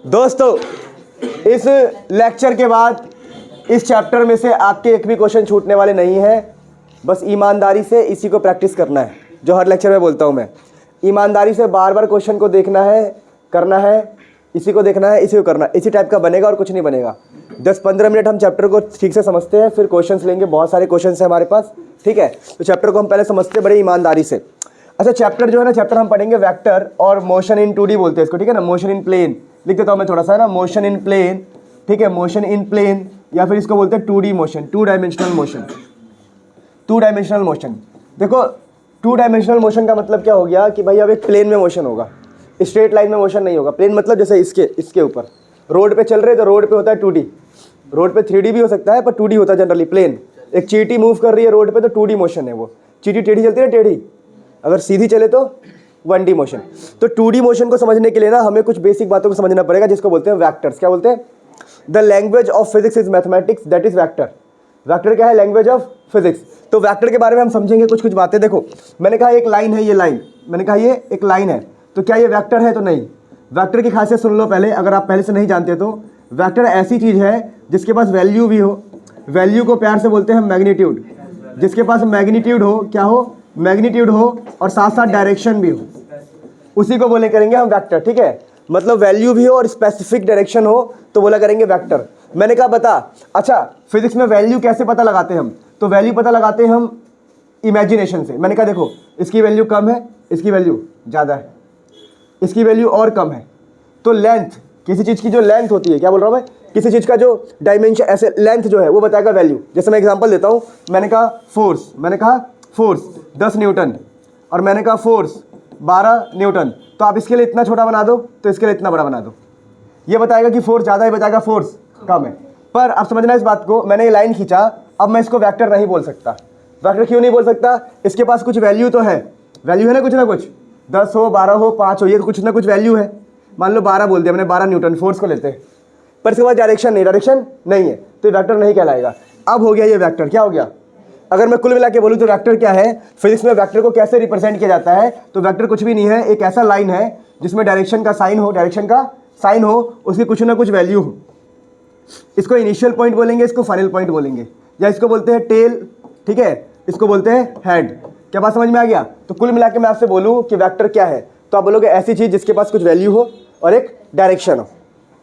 दोस्तों इस लेक्चर के बाद इस चैप्टर में से आपके एक भी क्वेश्चन छूटने वाले नहीं है। बस ईमानदारी से इसी को प्रैक्टिस करना है, जो हर लेक्चर में बोलता हूँ मैं। ईमानदारी से बार बार क्वेश्चन को देखना है, करना है, इसी को देखना है, इसी को करना है। इसी टाइप का बनेगा और कुछ नहीं बनेगा। 10-15 मिनट हम चैप्टर को ठीक से समझते हैं, फिर क्वेश्चंस लेंगे। बहुत सारे क्वेश्चंस हैं हमारे पास, ठीक है। तो चैप्टर को हम पहले समझते हैं बड़े ईमानदारी से। अच्छा, चैप्टर जो है ना, चैप्टर हम पढ़ेंगे वेक्टर और मोशन इन 2D बोलते हैं इसको, ठीक है ना। मोशन इन प्लेन लिख देता हूँ मैं थोड़ा सा ना, मोशन इन प्लेन, ठीक है। मोशन इन प्लेन, या फिर इसको बोलते हैं 2D motion, 2 dimensional motion. 2 dimensional motion, देखो 2 डायमेंशनल मोशन का मतलब क्या हो गया कि भाई अब एक प्लेन में मोशन होगा, स्ट्रेट लाइन में मोशन नहीं होगा। प्लेन मतलब जैसे इसके ऊपर रोड पे चल रहे, तो रोड पे होता है 2D, रोड पे 3D भी हो सकता है, पर 2D होता है जनरली प्लेन। एक चींटी मूव कर रही है रोड पे, तो 2D मोशन है वो। चींटी टेढ़ी चलती है, टेढ़ी, अगर सीधी चले तो 1D मोशन। तो 2D मोशन को समझने के लिए ना हमें कुछ बेसिक बातों को समझना पड़ेगा, जिसको बोलते हैं वैक्टर्स। क्या बोलते हैं? The language of physics is mathematics, that is vector. Vector क्या है? Language of physics. तो वैक्टर के बारे में हम समझेंगे कुछ बातें। देखो, मैंने कहा एक लाइन है, ये लाइन, मैंने कहा ये एक लाइन है, तो क्या ये वैक्टर है? तो नहीं। वैक्टर की खासियत सुन लो पहले, अगर आप पहले से नहीं जानते तो। वैक्टर ऐसी चीज़ है जिसके पास वैल्यू भी हो, वैल्यू को प्यार से बोलते हैं मैग्नीट्यूड। जिसके पास मैग्नीट्यूड हो, क्या हो? मैग्नीट्यूड हो, और साथ साथ डायरेक्शन भी हो, उसी को बोले करेंगे हम वेक्टर, ठीक है। मतलब वैल्यू भी हो और स्पेसिफिक डायरेक्शन हो तो बोला करेंगे वेक्टर। मैंने कहा बता, अच्छा फिजिक्स में वैल्यू कैसे पता लगाते हैं हम? तो वैल्यू पता लगाते हैं हम इमेजिनेशन से। मैंने कहा देखो, इसकी वैल्यू कम है, इसकी वैल्यू ज़्यादा है, इसकी वैल्यू और कम है, तो लेंथ, किसी चीज़ की जो लेंथ होती है, क्या बोल रहा हूँ मैं, किसी चीज़ का जो डायमेंशन, ऐसे लेंथ जो है वो बताएगा वैल्यू। जैसे मैं एग्जांपल देता हूँ, मैंने कहा फोर्स 10 न्यूटन, और मैंने कहा फोर्स 12 न्यूटन, तो आप इसके लिए इतना छोटा बना दो, तो इसके लिए इतना बड़ा बना दो। ये बताएगा कि फोर्स ज़्यादा है, बताएगा फोर्स कम है। पर अब समझना इस बात को, मैंने ये लाइन खींचा, अब मैं इसको वेक्टर नहीं बोल सकता। वेक्टर क्यों नहीं बोल सकता? इसके पास कुछ वैल्यू तो है, वैल्यू है ना, कुछ ना कुछ, 10 हो, 12 हो, 5 हो, ये कुछ ना कुछ वैल्यू है। मान लो 12 बोल दिया मैंने, 12 न्यूटन फोर्स को लेते हैं, पर इसके बाद डायरेक्शन नहीं है, तो वेक्टर नहीं कहलाएगा। अब हो गया ये वेक्टर। क्या हो गया? अगर मैं कुल मिला के बोलूँ तो वेक्टर क्या है? फिजिक्स में वेक्टर को कैसे रिप्रेजेंट किया जाता है? तो वेक्टर कुछ भी नहीं है, एक ऐसा लाइन है जिसमें डायरेक्शन का साइन हो, उसकी कुछ ना कुछ वैल्यू हो। इसको इनिशियल पॉइंट बोलेंगे, इसको फाइनल पॉइंट बोलेंगे, या इसको बोलते हैं टेल, ठीक है, इसको बोलते हैं हेड। क्या बात समझ में आ गया? तो कुल मिला के मैं आपसे बोलूँ कि वेक्टर क्या है, तो आप बोलोगे ऐसी चीज़ जिसके पास कुछ वैल्यू हो और एक डायरेक्शन हो,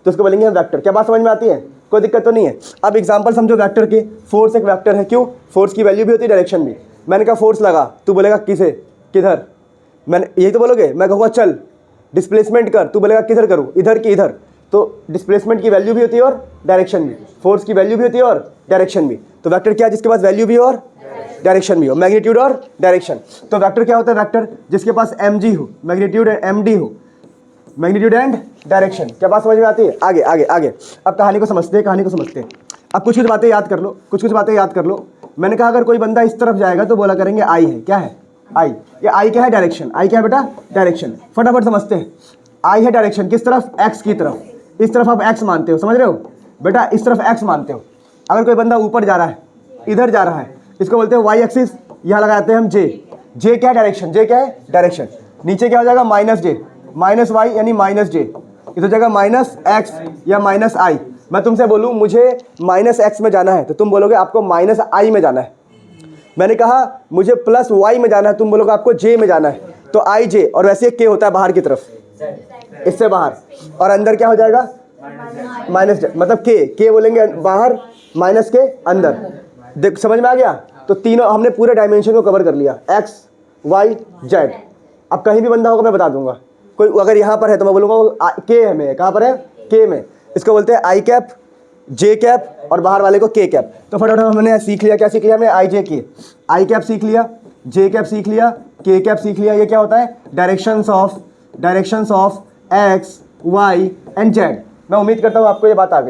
तो उसको बोलेंगे हम वेक्टर। क्या बात समझ में आती है? कोई दिक्कत तो नहीं है। अब एग्जांपल समझो वेक्टर के। फोर्स एक वेक्टर है, क्यों? फोर्स की वैल्यू भी होती है, डायरेक्शन भी। मैंने कहा फोर्स लगा, तू बोलेगा किसे, किधर? मैंने यही तो बोलोगे। मैं कहूँगा चल डिस्प्लेसमेंट कर, तू बोलेगा किधर करूँ, इधर कि इधर। तो डिस्प्लेसमेंट की वैल्यू भी होती है और डायरेक्शन भी, फोर्स की वैल्यू भी होती है और डायरेक्शन भी। तो वेक्टर क्या है? जिसके पास वैल्यू भी हो और डायरेक्शन भी हो, मैग्नीट्यूड और डायरेक्शन। तो वेक्टर क्या होता है? वेक्टर जिसके पास mg हो, मैग्नीट्यूड md हो, मैग्नीट्यूड एंड डायरेक्शन। क्या बात समझ में आती है? आगे आगे आगे। अब कहानी को समझते हैं, अब कुछ बातें याद कर लो, कुछ बातें याद कर लो। मैंने कहा अगर कोई बंदा इस तरफ जाएगा तो बोला करेंगे आई है। क्या है? आई। ये आई क्या है? डायरेक्शन। आई क्या है बेटा? डायरेक्शन। फटाफट समझते हैं। आई है डायरेक्शन, किस तरफ? एक्स की तरफ। इस तरफ आप एक्स मानते हो, समझ रहे हो बेटा? इस तरफ एक्स मानते हो। अगर कोई बंदा ऊपर जा रहा है, इधर जा रहा है, इसको बोलते हैं वाई एक्सिस, यहाँ लगाते हैं हम जे। जे क्या है? डायरेक्शन। जे क्या है? डायरेक्शन। नीचे क्या हो जाएगा? माइनस जे, माइनस वाई यानी माइनस जे, इस जगह माइनस एक्स या माइनस आई। मैं तुमसे बोलूँ मुझे माइनस एक्स में जाना है, तो तुम बोलोगे आपको माइनस आई में जाना है। मैंने कहा मुझे प्लस वाई में जाना है, तुम बोलोगे आपको जे में जाना है। तो आई जे, और वैसे के होता है बाहर की तरफ, इससे बाहर, और अंदर क्या हो जाएगा? माइनस जे, मतलब के बोलेंगे बाहर, माइनस के अंदर। देख समझ में आ गया? तो तीनों हमने पूरे डायमेंशन को कवर कर लिया, एक्स वाई जेड। अब कहीं भी बंदा होगा मैं बता दूंगा। कोई अगर यहाँ पर है तो मैं बोलूँगा के है में, कहाँ पर है? के में। इसको बोलते हैं आई कैप, जे कैप, और बाहर वाले को के कैप। तो फटाफट हमने सीख लिया। क्या सीख लिया हमने? आई जे के। आई कैप सीख लिया, जे कैप सीख लिया, के कैप सीख लिया। ये क्या होता है? Directions of X Y and Z. मैं उम्मीद करता हूँ आपको ये बात आ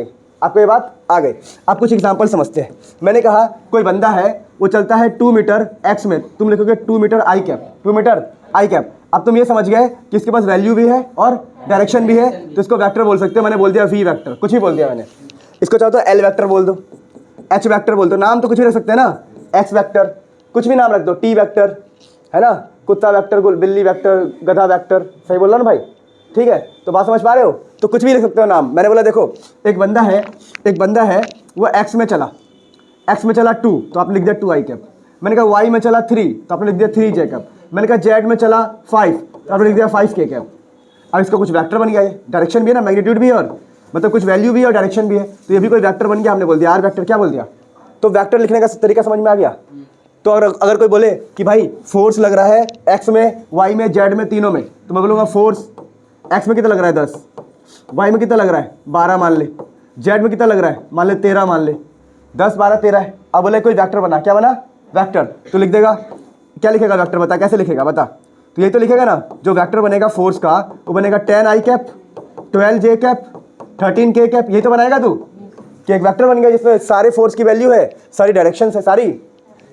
गई, अब कुछ एग्जांपल समझते हैं। मैंने कहा कोई बंदा है, वो चलता है 2 मीटर एक्स में, तुम लिखोगे 2 मीटर आई कैप, 2 मीटर आई कैप। अब तुम ये समझ गए कि इसके पास वैल्यू भी है और डायरेक्शन भी है, तो इसको वेक्टर बोल सकते हो। मैंने बोल दिया वी वेक्टर, कुछ ही बोल दिया मैंने। इसको चाहो तो एल वेक्टर बोल दो, एच वेक्टर बोल दो, नाम तो कुछ भी रख सकते हैं ना, एक्स वेक्टर, कुछ भी नाम रख दो, टी वेक्टर है ना, कुत्ता वेक्टर, बिल्ली वेक्टर, गधा वेक्टर। सही बोल रहा ना भाई? ठीक है, तो बात समझ पा रहे हो? तो कुछ भी लिख सकते हो नाम। मैंने बोला देखो एक बंदा है वो एक्स में चला 2 तो आपने लिख दिया 2 आई कैप। मैंने कहा वाई में चला 3 तो आपने लिख दिया 3 जे कैप। मैंने कहा जेड में चला 5 तो आपने लिख दिया 5 के कैप। अब इसका कुछ वेक्टर बन गया, है डायरेक्शन भी है ना, मैग्नीट्यूड भी है और मतलब कुछ वैल्यू भी है और डायरेक्शन भी है, तो ये भी कोई वेक्टर बन गया। हमने बोल दिया आर वेक्टर, क्या बोल दिया? तो वेक्टर लिखने का तरीका समझ में आ गया। तो अगर कोई बोले कि भाई फोर्स लग रहा है एक्स में, वाई में, जेड में, तीनों में, तो मैं बोलूँगा फोर्स एक्स में कितना लग रहा है 10, वाई में कितना लग रहा है 12 मान ले, जेड में कितना लग रहा है मान ले 13 मान ले, 10 12 13 है। अब बोले कोई वेक्टर बना, क्या बना? वेक्टर। तो लिख देगा, क्या लिखेगा वेक्टर? बता कैसे लिखेगा, बता। तो यही तो लिखेगा ना, जो वेक्टर बनेगा फोर्स का वो बनेगा 10 आई कैप, 12 जे कैप, 13 के कैप। यही तो बनाएगा तू कि एक वेक्टर बन गया जिसमें सारे फोर्स की वैल्यू है, सारी डायरेक्शन है सारी,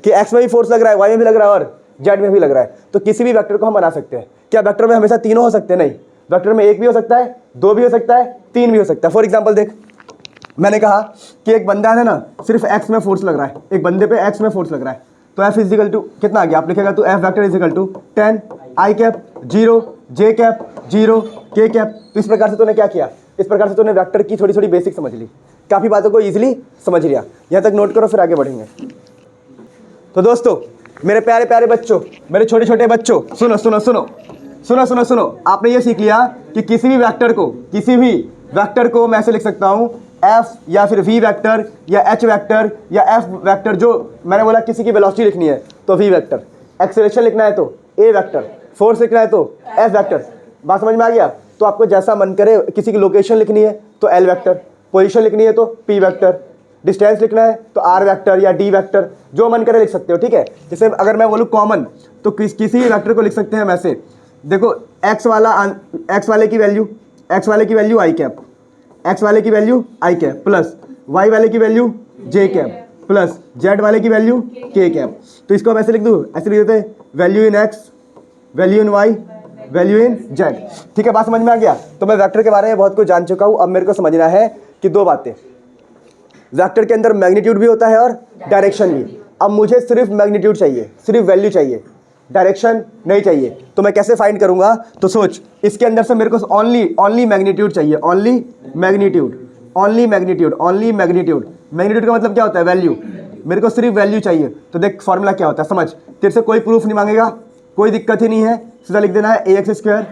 कि एक्स में भी फोर्स लग रहा है, वाई में भी लग रहा है और जेड में भी लग रहा है। तो किसी भी वेक्टर को हम बना सकते हैं। क्या वेक्टर में हमेशा तीनों हो सकते हैं? नहीं, वेक्टर में एक भी हो सकता है, 2 भी हो सकता है, 3 भी हो सकता है। फॉर एग्जाम्पल देख, मैंने कहा कि एक बंदा है ना सिर्फ एक्स में फोर्स लग रहा है, एक बंदे पे एक्स में फोर्स लग रहा है, तो एफ इजिकल टू कितना आ गया? आप लिखेगा तो F vector equal to 10 I cap 0 J cap 0 K cap. तो इस प्रकार से तूने क्या किया? इस प्रकार से तूने वेक्टर की थोड़ी थोड़ी बेसिक समझ ली, काफ़ी बातों को ईजिली समझ लिया। यहाँ तक नोट करो, फिर आगे बढ़ेंगे। तो दोस्तों, मेरे प्यारे प्यारे बच्चों, मेरे छोटे छोटे बच्चों, सुनो सुनो सुनो सुनो सुनो सुनो। आपने ये सीख लिया कि किसी भी वेक्टर को मैं ऐसे लिख सकता हूँ एफ या फिर वी वेक्टर या एच वेक्टर या एफ वेक्टर। जो मैंने बोला किसी की वेलोसिटी लिखनी है तो वी वेक्टर, एक्सेलरेशन लिखना है तो ए वेक्टर, फोर्स लिखना है तो एफ वेक्टर। बात समझ में आ गया? तो आपको जैसा मन करे, किसी की लोकेशन लिखनी है तो एल वेक्टर, पोजीशन लिखनी है तो पी वेक्टर, डिस्टेंस लिखना है तो आर वेक्टर या डी वेक्टर, जो मन करे लिख सकते हो। ठीक है, जैसे अगर मैं बोलूँ कॉमन तो किसी वेक्टर को लिख सकते हैं हम ऐसे। देखो एक्स वाले की वैल्यू आई कैप, एक्स वाले की वैल्यू आई कैप प्लस वाई वाले की वैल्यू जे कैप प्लस जेड वाले की वैल्यू के कैप। तो इसको हम ऐसे लिख दूँ, ऐसे लिख देते हैं value in X, value in Y, value in Z. ठीक है, बात समझ में आ गया? तो मैं वेक्टर के बारे में बहुत कुछ जान चुका हूँ। अब मेरे को समझना है कि 2 बातें, वेक्टर के अंदर मैग्नीट्यूड भी होता है और डायरेक्शन भी। अब मुझे सिर्फ मैग्नीट्यूड चाहिए, सिर्फ वैल्यू चाहिए, डायरेक्शन नहीं चाहिए। तो मैं कैसे फाइंड करूंगा? तो सोच, इसके अंदर से मेरे को ओनली मैग्नीट्यूड चाहिए, ओनली मैग्नीट्यूड। मैग्नीट्यूड का मतलब क्या होता है? वैल्यू। मेरे को सिर्फ वैल्यू चाहिए। तो देख फॉर्मूला क्या होता है, समझ। तेरे से कोई प्रूफ नहीं मांगेगा, कोई दिक्कत ही नहीं है, सीधा लिख देना है ए एक्स स्क्वायर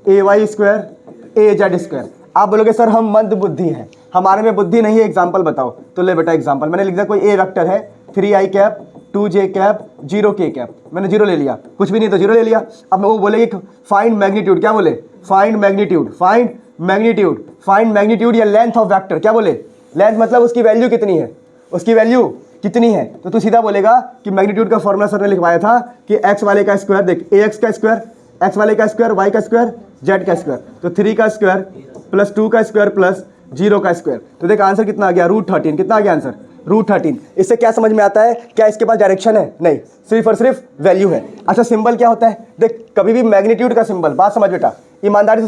ए वाई स्क्वायर ए जेड स्क्वायर। आप बोलोगे सर हम मंद बुद्धि हैं, हमारे में बुद्धि नहीं है, एग्जाम्पल बताओ। तो ले बेटा एग्जाम्पल, मैंने लिख दिया कोई ए वेक्टर है 3 आई कैप 2 जे कैप 0 के कैप। मैंने 0 ले लिया, कुछ भी नहीं तो 0 ले लिया। अब वो बोलेगी फाइंड मैग्नीट्यूड, क्या बोले? फाइंड मैग्नीट्यूड या लेंथ ऑफ वेक्टर। क्या बोले? लेंथ मतलब उसकी वैल्यू कितनी है, उसकी वैल्यू कितनी है। तो तू सीधा बोलेगा कि मैग्नीट्यूड का फॉर्मूला सर ने लिखवाया था कि एक्स वाले का स्क्वायर, देख ए एक्स का स्क्वायर, एक्स वाले का स्क्वायर, वाई का स्क्वायर, जेड का स्क्वायर, तो 3 का स्क्वायर प्लस 2 का स्क्वायर प्लस 0 का स्क्वायर। तो देख आंसर कितना आ गया? √13। कितना आ गया आंसर? √13। इससे क्या समझ में आता है? क्या इसके पास डायरेक्शन है? नहीं, सिर्फ और सिर्फ वैल्यू है। अच्छा, सिंबल क्या होता है? देख कभी भी मैग्नीट्यूड का सिंबल, बात समझ बेटा, ईमानदारी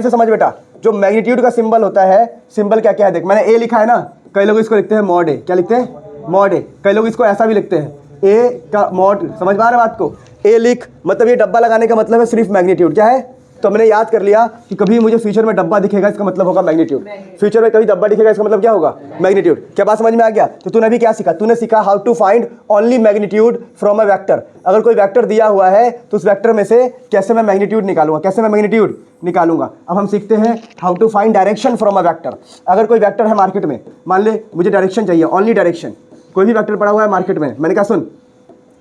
से समझ बेटा। जो मैग्नीट्यूड का सिंबल होता है, सिंबल क्या क्या है देख। मैंने ए लिखा है ना, कई लोग इसको लिखते हैं मॉड ए। क्या लिखते हैं? मॉड ए। कई लोग इसको ऐसा भी लिखते हैं ए का मॉड। समझ में आ रहा है बात को? ए लिख, मतलब ये डब्बा लगाने का मतलब है सिर्फ मैग्नीट्यूड। क्या है? तो मैंने याद कर लिया कि कभी मुझे फ्यूचर में डब्बा दिखेगा इसका मतलब होगा मैग्नीट्यूड। फ्यूचर में कभी डब्बा दिखेगा इसका मतलब क्या होगा? मैग्नीट्यूड। क्या बात समझ में आ गया? तो तूने अभी क्या सीखा? तूने सीखा how to find only magnitude from a vector. अगर कोई वेक्टर दिया हुआ है तो उस वेक्टर में से कैसे मैं मैग्नीट्यूड निकालूंगा। अब हम सीखते हैं how to find direction from a vector. अगर कोई वेक्टर है मार्केट में, मान ले मुझे डायरेक्शन चाहिए, ओनली डायरेक्शन। कोई भी वेक्टर पड़ा हुआ है मार्केट में, मैंने कहा सुन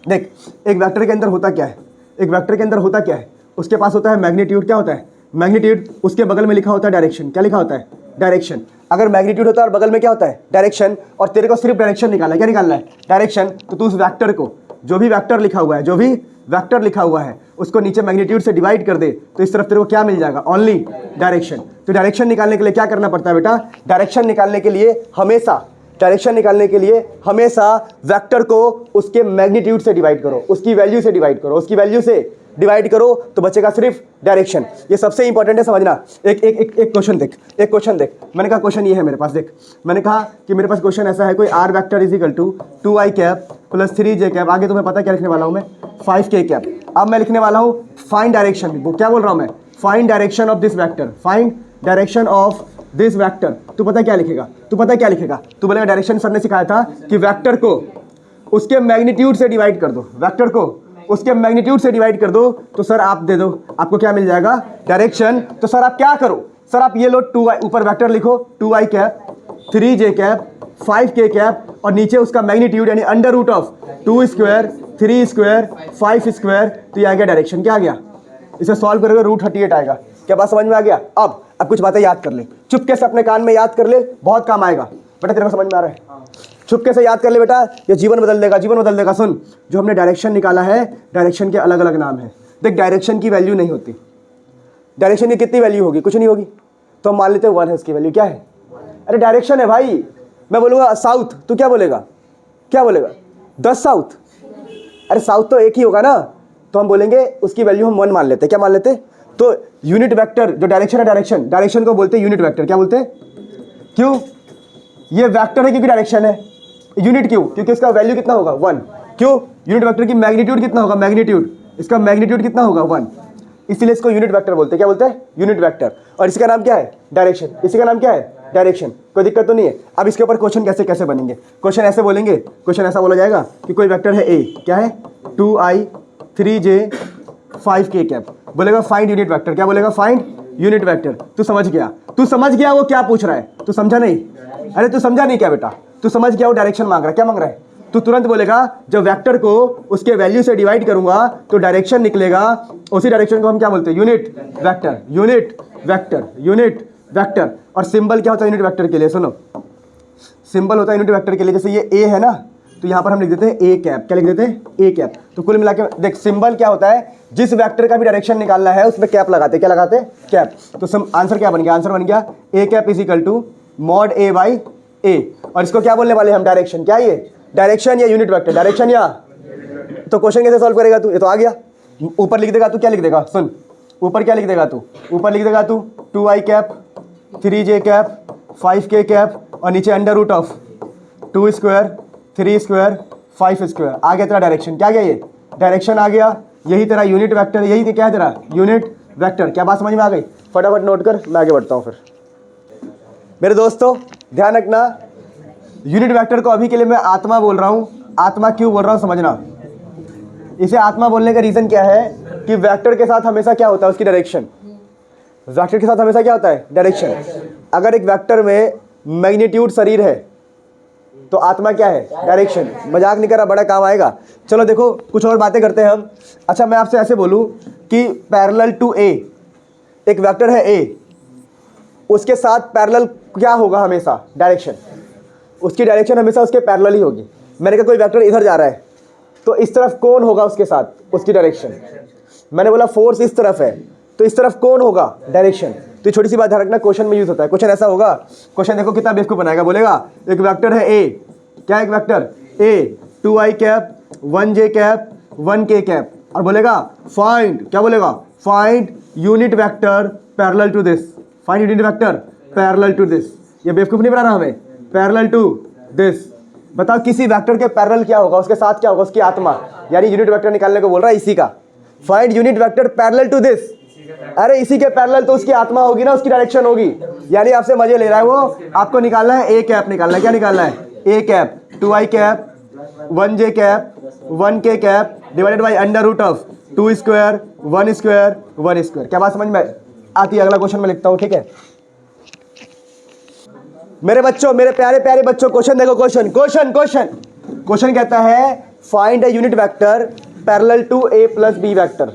देख, एक वेक्टर के अंदर होता क्या है? उसके पास होता है मैग्नीट्यूड। क्या होता है? मैग्नीट्यूड। उसके बगल में लिखा होता है डायरेक्शन। क्या लिखा होता है? डायरेक्शन। अगर मैग्नीट्यूड होता है और बगल में क्या होता है? डायरेक्शन, और तेरे को सिर्फ डायरेक्शन निकालना है। क्या निकालना है? डायरेक्शन। तो तू उस वेक्टर को, जो भी वेक्टर लिखा हुआ है उसको नीचे मैग्नीट्यूड से डिवाइड कर दे, तो इस तरफ तेरे को क्या मिल जाएगा? Only direction. तो डायरेक्शन निकालने के लिए क्या करना पड़ता है बेटा? डायरेक्शन निकालने के लिए हमेशा वेक्टर को उसके मैग्नीट्यूड से डिवाइड करो, उसकी वैल्यू से डिवाइड करो, तो बचेगा सिर्फ डायरेक्शन। ये सबसे इंपॉर्टेंट है, समझना। एक क्वेश्चन देख। मैंने कहा क्वेश्चन ये है मेरे पास, देख मैंने कहा कि मेरे पास क्वेश्चन ऐसा है, कोई R vector is equal to 2 I cap plus 3 J cap. आगे तुम्हें पता क्या लिखने वाला हूँ मैं? 5 के कैप। अब मैं लिखने वाला हूँ फाइंड डायरेक्शन। वो क्या बोल रहा हूँ मैं? Find direction of this vector, find direction of this vector. तू पता क्या लिखेगा, तू पता क्या लिखेगा, तू बोलेगा डायरेक्शन सर ने सिखाया था कि वेक्टर को उसके मैग्नीट्यूड से डिवाइड कर दो, वेक्टर को उसके मैग्नीट्यूड से डिवाइड कर दो, तो सर आप दे दो, आपको क्या मिल जाएगा, डायरेक्शन। तो सर आप क्या करो, सर आप ये लो 2i, ऊपर वेक्टर लिखो 2i cap 3j cap 5k cap और नीचे उसका मैग्नीट्यूड यानी under root of 2 square 3 square 5 square. तो ये आ गया डायरेक्शन, क्या आ गया, इसे सॉल्व करोगे रूट 38 आएगा। क्या बात समझ में आ गया? अब कुछ बातें याद कर ले, चुपके से अपने कान में याद कर ले, बहुत काम आएगा बेटा। तेरे को समझ में आ रहा है? चुपके से याद कर ले बेटा, ये जीवन बदल देगा, जीवन बदल देगा। सुन, जो हमने डायरेक्शन निकाला है, डायरेक्शन के अलग अलग नाम है। देख, डायरेक्शन की वैल्यू नहीं होती, डायरेक्शन की कितनी वैल्यू होगी, कुछ नहीं होगी, तो हम मान लेते हैं 1 है उसकी वैल्यू। क्या है? अरे डायरेक्शन है भाई। मैं बोलूँगा साउथ, तू क्या बोलेगा, क्या बोलेगा, 10 साउथ। अरे साउथ तो एक ही होगा ना, तो हम बोलेंगे उसकी वैल्यू हम 1 मान लेते हैं। क्या मान लेते? तो यूनिट वेक्टर जो डायरेक्शन है, डायरेक्शन को बोलते हैं यूनिट वेक्टर। क्या बोलते हैं? क्यों? ये वेक्टर है क्योंकि डायरेक्शन है। यूनिट क्यों? क्योंकि इसका वैल्यू कितना होगा, 1। क्यों? यूनिट वेक्टर की मैग्नीट्यूड कितना होगा, मैग्नीट्यूड, इसका मैग्नीट्यूड कितना होगा, 1, इसीलिए इसको यूनिट वेक्टर बोलते हैं। क्या बोलते हैं? Unit vector. और इसका नाम क्या है, डायरेक्शन। इसी का नाम क्या है, डायरेक्शन। कोई दिक्कत तो नहीं है। अब इसके ऊपर क्वेश्चन कैसे कैसे बनेंगे, क्वेश्चन ऐसे बोलेंगे, क्वेश्चन ऐसा बोला जाएगा कि कोई वेक्टर है ए, क्या है, 2i 3j 5k कैप, बोलेगा फाइंड यूनिट वेक्टर। क्या बोलेगा? Find unit vector. तू समझ गया, तू समझ गया वो क्या पूछ रहा है, तू समझा नहीं? अरे तू समझा नहीं क्या बेटा, तू समझ गया वो डायरेक्शन मांग रहा है। क्या मांग रहा है? तू तुरंत बोलेगा जब वेक्टर को उसके वैल्यू से डिवाइड करूंगा तो डायरेक्शन निकलेगा, उसी डायरेक्शन को हम क्या बोलते हैं, unit vector, unit vector, unit vector. और सिंबल क्या होता है यूनिट वेक्टर के लिए? सुनो, सिंबल होता है यूनिट वेक्टर के लिए, जैसे ये ए है ना, तो यहाँ पर हम लिख देते हैं ए कैप। क्या लिख देते हैं? A cap. तो कुल मिला के देख, सिंबल क्या होता है, जिस वेक्टर का भी डायरेक्शन निकालना है उसमें कैप लगाते हैं। क्या लगाते हैं? कैप। तो आंसर क्या बन गया? आंसर बन गया A cap is equal to mod A by A. और इसको क्या बोलने वाले हम, डायरेक्शन। क्या ये डायरेक्शन या यूनिट वेक्टर, डायरेक्शन या। तो क्वेश्चन कैसे सॉल्व करेगा तू? ये तो आ गया। ऊपर लिख देगा तू, क्या लिख देगा, सुन, ऊपर क्या लिख देगा तू, ऊपर लिख देगा तू 2i cap 3j cap 5k cap और नीचे under root of 2 square 3 square 5 square. आ गया तेरा डायरेक्शन। क्या गया? ये डायरेक्शन आ गया। यही तेरा यूनिट वेक्टर, यही क्या है तेरा यूनिट वेक्टर। क्या बात समझ में आ गई? फटाफट नोट कर, मैं आगे बढ़ता हूँ फिर। मेरे दोस्तों ध्यान रखना, यूनिट वेक्टर को अभी के लिए मैं आत्मा बोल रहा हूँ। आत्मा क्यों बोल रहा हूँ समझना। इसे आत्मा बोलने का रीज़न क्या है कि वेक्टर के साथ हमेशा क्या होता है, उसकी डायरेक्शन। वेक्टर के साथ हमेशा क्या होता है, डायरेक्शन। अगर एक वेक्टर में मैग्नीट्यूड शरीर है तो आत्मा क्या है, डायरेक्शन। मजाक नहीं कर रहा, बड़ा काम आएगा। चलो देखो कुछ और बातें करते हैं हम। अच्छा मैं आपसे ऐसे बोलूँ कि पैरेलल टू ए, एक वेक्टर है ए, उसके साथ पैरेलल क्या होगा हमेशा, डायरेक्शन। उसकी डायरेक्शन हमेशा उसके पैरेलल ही होगी। मैंने कहा कोई वेक्टर इधर जा रहा है तो इस तरफ कौन होगा उसके साथ, उसकी डायरेक्शन। मैंने बोला फोर्स इस तरफ है तो इस तरफ कौन होगा, डायरेक्शन। तो ये छोटी सी बात ध्यान रखना, क्वेश्चन में यूज होता है। क्वेश्चन ऐसा होगा, क्वेश्चन देखो कितना बेवकूफ बनाएगा। बोलेगा एक वेक्टर है ए, क्या है एक vector A, 2i cap 1j cap 1k cap, और बोलेगा फाइंड, क्या बोलेगा, find unit vector parallel to this, find unit vector parallel to this. ये बेवकूफ नहीं बना रहा हमें, पैरेलल टू दिस। बताओ किसी वेक्टर के पैरेलल क्या होगा, उसके साथ क्या होगा, उसकी आत्मा। यानी यूनिट वेक्टर निकालने को बोल रहा है इसी का, find unit vector parallel to this. अरे इसी के पैरेलल तो उसकी आत्मा होगी ना, उसकी डायरेक्शन होगी। यानी आपसे मजे ले रहा है वो। आपको निकालना है ए कैप, निकालना है, क्या निकालना है, A cap 2i cap 1j cap 1k cap divided by under root of 2 square 1 square 1 square. क्या बात समझ में आती है? अगला क्वेश्चन में लिखता हूँ, ठीक है मेरे बच्चों, मेरे प्यारे प्यारे बच्चों। क्वेश्चन देखो, क्वेश्चन कहता है find a unit vector parallel to a plus B vector.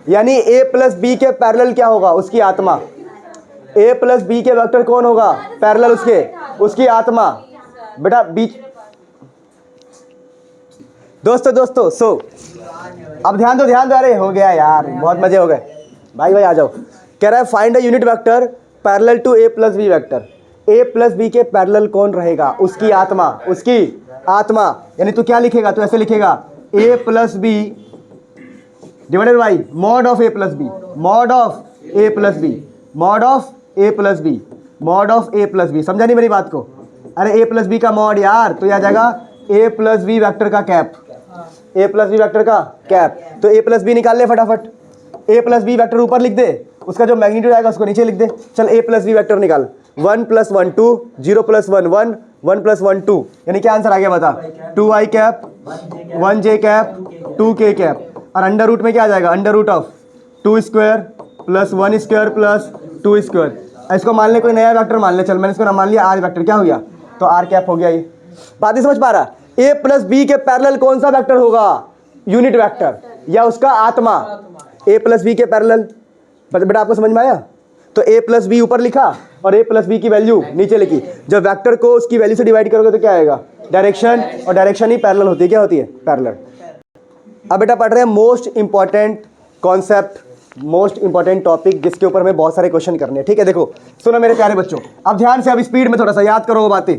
यानी a प्लस बी के पैरेलल क्या होगा, उसकी आत्मा। a प्लस बी के वेक्टर कौन होगा, पैरेलल उसके, उसकी आत्मा। बेटा बीच दोस्तों सो अब ध्यान दो। अरे हो गया यार, बहुत मजे हो गए। भाई आ जाओ। कह रहा है find a unit vector parallel to a plus B vector. a plus B के पैरेलल कौन रहेगा, उसकी आत्मा, उसकी आत्मा। यानी तू क्या लिखेगा, तू ऐसे लिखेगा a plus B divided by mod of a plus B, mod of a plus B, mod of a plus B, mod of a plus B. समझा नहीं मेरी बात को? अरे a प्लस बी का मॉड यार, तो यह आ जाएगा a प्लस बी वेक्टर का cap, a plus B vector का कैप। तो a प्लस बी निकाल ले फटाफट। a प्लस बी वेक्टर ऊपर लिख दे उसका जो मैग्नीट्यूड आएगा उसको नीचे लिख दे। चल a प्लस बी वैक्टर निकाल, 1 + 1 2, 0 + 1 1, 1 + 1 2, यानी क्या आंसर आ गया बता, 2i cap 1j cap 2k cap, और अंडर रूट में क्या आ जाएगा, under root of 2 square plus 1 square plus 2 square. इसको मान ले, कोई नया वैक्टर मान ले, चल मैंने इसको ना मान लिया आर वैक्टर, क्या हो गया, तो आर कैप हो गया। ये बात ही समझ पा रहा, a प्लस बी के पैरेलल कौन सा वेक्टर होगा, यूनिट वेक्टर या उसका आत्मा, a प्लस बी के पैरेलल। बेटा आपको समझ में आया, तो a प्लस बी ऊपर लिखा और a प्लस बी की वैल्यू नीचे लिखी। जब वेक्टर को उसकी वैल्यू से डिवाइड करोगे तो क्या आएगा, डायरेक्शन, और डायरेक्शन ही पैरेलल होती है, क्या होती है, पैरेलल। अब बेटा पढ़ रहे हैं most important concept, most important topic जिसके ऊपर हमें बहुत सारे क्वेश्चन करने हैं, ठीक है। देखो सुनो मेरे प्यारे बच्चों, अब ध्यान से, अब स्पीड में थोड़ा सा याद करो वो बातें।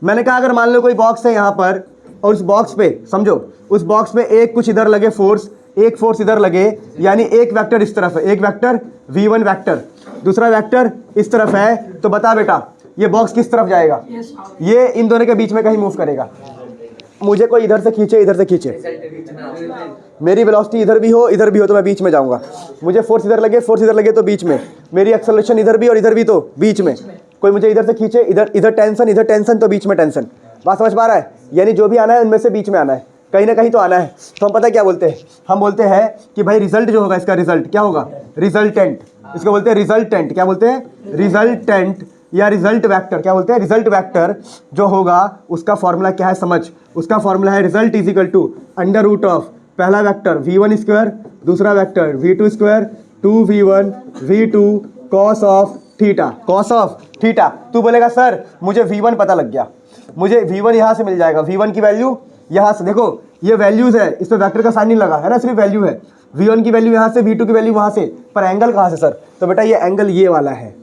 मैंने कहा अगर मान लो कोई बॉक्स है यहाँ पर, और उस बॉक्स पे समझो, उस बॉक्स में एक कुछ इधर लगे फोर्स, एक फोर्स इधर लगे, यानी एक वेक्टर इस तरफ है, एक वेक्टर v1 वेक्टर, दूसरा वेक्टर इस तरफ है, तो बता बेटा ये बॉक्स किस तरफ जाएगा, ये इन दोनों के बीच में कहीं मूव करेगा। मुझे कोई इधर से खींचे, इधर से खींचे, मेरी वेलोसिटी इधर भी हो तो मैं बीच में जाऊंगा। मुझे फोर्स इधर लगे तो बीच में, मेरी एक्सेलरेशन इधर भी और इधर भी तो बीच में। कोई मुझे इधर से खींचे, इधर टेंशन तो बीच में टेंशन। बात समझ पा रहा है, यानी जो भी आना है उनमें से बीच में आना है, कहीं ना कहीं तो आना है। तो हम पता क्या बोलते हैं, हम बोलते हैं कि भाई रिजल्ट जो होगा, इसका रिजल्ट क्या होगा, रिजल्टेंट, इसको बोलते हैं रिजल्टेंट। क्या बोलते हैं, रिजल्टेंट या रिजल्ट वेक्टर, क्या बोलते हैं, रिजल्ट वेक्टर जो होगा उसका फॉर्मूला क्या है समझ, उसका फॉर्मूला है result is equal to under root of पहला वेक्टर v1 स्क्वायर, दूसरा vector v2 square, 2v1 v2 cos of theta, cos of theta. तू बोलेगा सर मुझे v1 पता लग गया, मुझे v1 यहाँ से मिल जाएगा, v1 की वैल्यू यहाँ से, देखो ये वैल्यूज है, इस पर वेक्टर का साइन नहीं लगा है ना, सिर्फ वैल्यू है, v1 की वैल्यू यहाँ से, v2 की वैल्यू वहाँ से, पर एंगल कहाँ से सर, तो बेटा ये एंगल ये वाला है।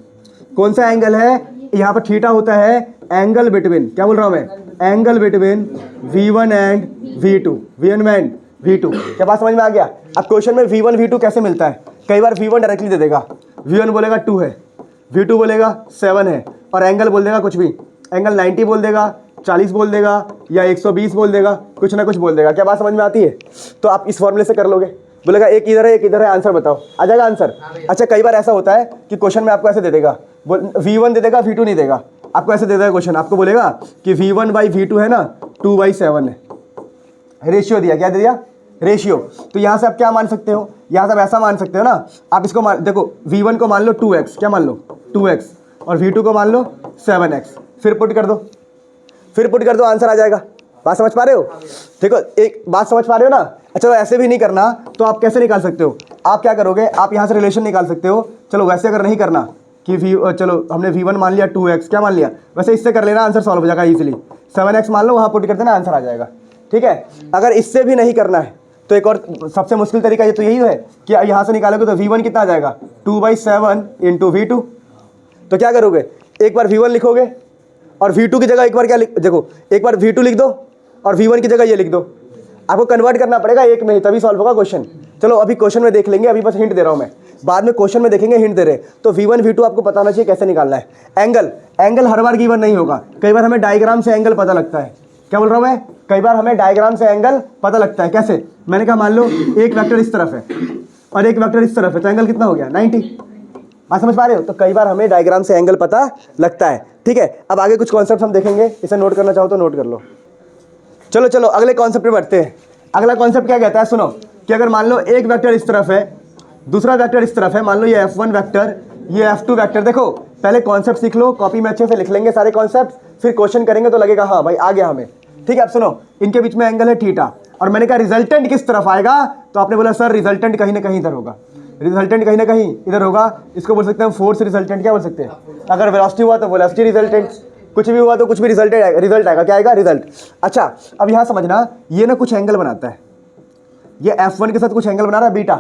कौन सा एंगल है, यहाँ पर थीटा होता है एंगल बिटवीन, क्या बोल रहा हूँ मैं, angle between v1 and v2, v1 and v2। क्या बात समझ में आ गया। अब क्वेश्चन में v1 v2 कैसे मिलता है, कई बार v1 डायरेक्टली दे देगा, v1 बोलेगा 2 है, v2 बोलेगा 7 है, और एंगल बोल देगा कुछ भी, एंगल 90 बोल देगा, 40 बोल देगा, या 120 बोल देगा, कुछ ना कुछ बोल देगा। क्या बात समझ में आती है। तो आप इस फॉर्मूले से कर लोगे, बोलेगा एक इधर है एक इधर है, आंसर बताओ, आ जाएगा आंसर। अच्छा कई बार ऐसा होता है कि क्वेश्चन में आपको ऐसे दे देगा, v1 दे देगा v2 नहीं देगा, आपको ऐसे दे देगा क्वेश्चन, आपको बोलेगा कि v1 बाई v2 है ना 2/7 है, रेशियो दिया, क्या दे दिया, रेशियो। तो यहाँ से आप क्या मान सकते हो, यहाँ से आप ऐसा मान सकते हो ना, आप इसको मान, देखो v1 को मान लो 2x, क्या मान लो 2x, और v2 को मान लो 7x, फिर पुट कर दो, आंसर आ जाएगा। बात समझ पा रहे हो। देखो एक बात समझ पा रहे हो ना। अच्छा वैसे भी नहीं करना तो आप कैसे निकाल सकते हो, आप क्या करोगे, आप यहाँ से रिलेशन निकाल सकते हो। चलो वैसे अगर नहीं करना कि चलो हमने v1 मान लिया 2x, क्या मान लिया, वैसे इससे कर लेना, आंसर सॉल्व हो जाएगा इजीली। 7x मान लो, वहाँ पुट कर देना, आंसर आ जाएगा, ठीक है। अगर इससे भी नहीं करना है तो एक और सबसे मुश्किल तरीका ये तो यही है कि यहाँ से निकालोगे तो v1 कितना आ जाएगा, 2/7 इंटू v2। तो क्या करोगे, एक बार v1 लिखोगे और v2 की जगह एक बार क्या देखो, एक बार v2 लिख दो और v1 की जगह ये लिख दो। आपको कन्वर्ट करना पड़ेगा एक में ही, तभी सॉल्व होगा क्वेश्चन। चलो अभी क्वेश्चन में देख लेंगे, अभी बस हिंट दे रहा हूँ मैं, बाद में क्वेश्चन में देखेंगे, हिंट दे रहे। तो v1 v2 आपको पता होना चाहिए कैसे निकालना है। एंगल हर बार गिवन नहीं होगा, कई बार हमें डायग्राम से एंगल पता लगता है। क्या बोल रहा हूँ मैं, कई बार हमें डायग्राम से एंगल पता लगता है। कैसे, मैंने कहा मान लो एक वेक्टर इस तरफ है और एक वेक्टर इस तरफ है, तो एंगल कितना हो गया 90। बात समझ पा रहे हो। तो कई बार हमें डायग्राम से एंगल पता लगता है, ठीक है। अब आगे कुछ कॉन्सेप्ट हम देखेंगे, इसे नोट करना चाहो तो नोट कर लो। चलो अगले कॉन्सेप्ट पे बढ़ते हैं। अगला कॉन्सेप्ट क्या कहता है, सुनो कि अगर मान लो एक वेक्टर इस तरफ है, दूसरा वेक्टर इस तरफ है, मान लो ये f1 वेक्टर, ये f2 वेक्टर। देखो पहले कॉन्सेप्ट सीख लो, कॉपी में अच्छे से लिख लेंगे सारे कॉन्सेप्ट, फिर क्वेश्चन करेंगे तो लगेगा हाँ भाई आ गया हमें, ठीक है। अब सुनो, इनके बीच में एंगल है थीटा, और मैंने कहा रिजल्टेंट किस तरफ आएगा, तो आपने बोला सर रिजल्टेंट कहीं ना कहीं इधर होगा, रिजल्टेंट कहीं ना कहीं इधर होगा। इसको बोल सकते हैं फोर्स रिजल्टेंट, क्या बोल सकते हैं। अगर वेलोसिटी हुआ तो वेलोसिटी रिजल्टेंट, कुछ भी हुआ तो कुछ भी रिजल्ट आएगा, क्या आएगा, रिजल्ट। अच्छा अब यहाँ समझना, ये ना कुछ एंगल बनाता है, ये f1 के साथ कुछ एंगल बना रहा है बीटा,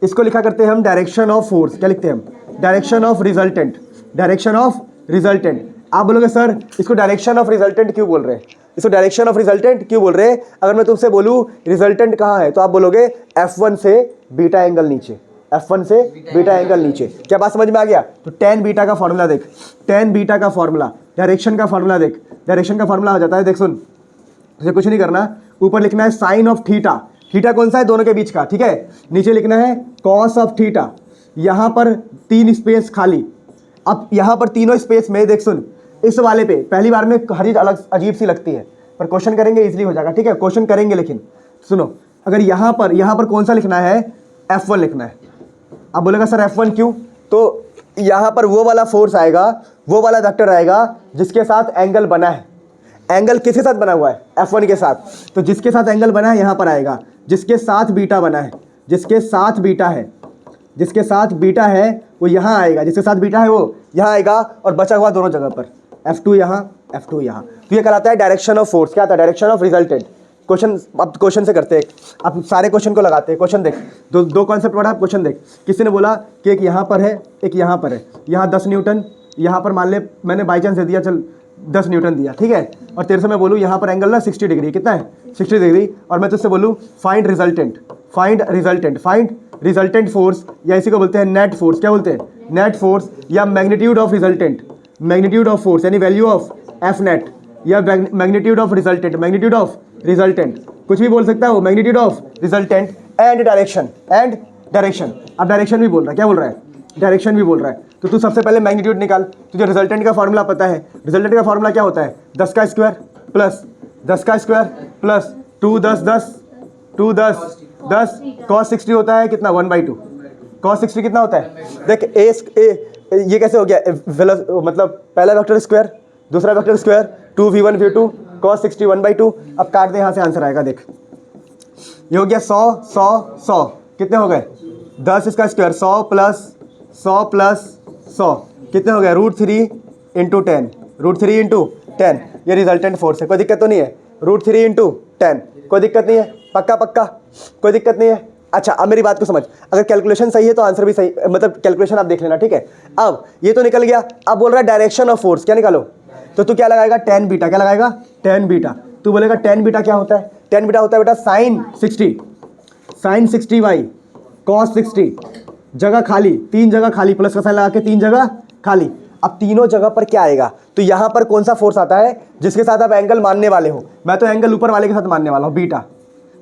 इसको लिखा करते हैं हम डायरेक्शन ऑफ फोर्स। क्या लिखते हैं हम, direction of resultant, direction of resultant. आप बोलोगे सर इसको डायरेक्शन ऑफ रिजल्टेंट क्यों बोल रहे हैं, इसको डायरेक्शन ऑफ रिजल्टेंट क्यों बोल रहे हैं। अगर मैं तुमसे बोलूँ रिजल्टेंट कहाँ है, तो आप बोलोगे f1 से बीटा एंगल नीचे, f1 से बीटा एंगल नीचे। क्या बात समझ में आ गया। तो tan बीटा का फॉर्मूला देख, tan बीटा का फॉर्मूला, डायरेक्शन का फॉर्मूला देख, डायरेक्शन का फॉर्मूला हो जाता है, देख सुन, तुझे कुछ नहीं करना, ऊपर लिखना है साइन ऑफ थीटा, थीटा कौन सा है दोनों के बीच का, ठीक है। नीचे लिखना है कॉस ऑफ थीटा, यहाँ पर 3 स्पेस खाली। अब यहाँ पर तीनों स्पेस में देख सुन, इस वाले पे पहली बार में हर चीज़ अलग अजीब सी लगती है, पर क्वेश्चन करेंगे इजीली हो जाएगा, ठीक है। क्वेश्चन करेंगे लेकिन सुनो, अगर यहाँ पर कौन सा लिखना है, F1 लिखना है। अब बोलेगा सर F1 क्यों, तो यहाँ पर वो वाला फोर्स आएगा, वो वाला वेक्टर आएगा जिसके साथ एंगल बना है। एंगल किसके साथ बना हुआ है, F1 के साथ। तो जिसके साथ एंगल बना है यहाँ पर आएगा, जिसके साथ बीटा बना है, जिसके साथ बीटा है, जिसके साथ बीटा है वो यहाँ आएगा, जिसके साथ बीटा है वो यहाँ आएगा, और बचा हुआ दोनों जगह पर F2 यहाँ, F2 यहाँ। तो ये कहलाता है डायरेक्शन ऑफ फोर्स। क्या आता है, डायरेक्शन ऑफ रिजल्टेंट। क्वेश्चन, अब क्वेश्चन से करते हैं, अब सारे क्वेश्चन को लगाते हैं। क्वेश्चन देख, दो कॉन्सेप्ट पढ़ा, क्वेश्चन देख। किसी ने बोला कि एक यहाँ पर है, एक यहाँ पर है, यहाँ 10 न्यूटन, यहाँ पर मान ले मैंने बाई चांस दे दिया, चल 10 न्यूटन दिया, ठीक है। और तेरे से मैं बोलूँ यहाँ पर एंगल ना 60 डिग्री, कितना है 60 डिग्री, और मैं तुझसे बोलूँ find resultant, find resultant, find resultant force, या इसी को बोलते हैं नेट फोर्स। क्या बोलते हैं, नेट फोर्स, या magnitude of resultant, magnitude of force यानी वैल्यू ऑफ एफ नेट, या magnitude of resultant, magnitude of resultant, कुछ भी बोल सकता है वो, magnitude of resultant and direction, and direction. अब डायरेक्शन भी बोल रहा है, क्या बोल रहा है, डायरेक्शन भी बोल रहा है। तो तू सबसे पहले मैग्नीट्यूड निकाल। तुझे रिजल्टेंट का फॉर्मूला पता है, रिजल्टेंट का फॉर्मूला क्या होता है, 10 का स्क्वायर प्लस 10 का स्क्वायर प्लस 2 10 10 2 10 10 cos 60 होता है कितना, 1/2। cos 60 कितना होता है, देख ये कैसे हो गया, मतलब पहला वेक्टर स्क्वायर, दूसरा vector square, 2v1 v2 cos 60 1/2। अब काट दे, यहाँ से आंसर आएगा, देख ये हो गया 100 100 100, कितने हो गए 10 इसका स्क्वायर, 100 प्लस 100 कितने हो गए, √3 × 10, √3 × 10। ये रिजल्टेंट फोर्स है, कोई दिक्कत तो नहीं है, √3 × 10, कोई दिक्कत नहीं है, पक्का पक्का, कोई दिक्कत नहीं है। अच्छा अब मेरी बात को समझ, अगर कैलकुलेशन सही है तो आंसर भी सही, मतलब कैलकुलेशन आप देख लेना, ठीक है। अब ये तो निकल गया, अब बोल रहा है डायरेक्शन ऑफ फोर्स, क्या निकालो, तो तू क्या लगाएगा, tan बीटा, क्या लगाएगा, tan बीटा। तू बोलेगा tan बीटा क्या होता है, tan बीटा होता है बेटा sin 60y cos 60, जगह खाली, 3 जगह खाली, प्लस का साइन लगा के 3 जगह खाली। अब तीनों जगह पर क्या आएगा, तो यहाँ पर कौन सा फोर्स आता है जिसके साथ आप एंगल मानने वाले हो, मैं तो एंगल ऊपर वाले के साथ मानने वाला हूँ, बीटा।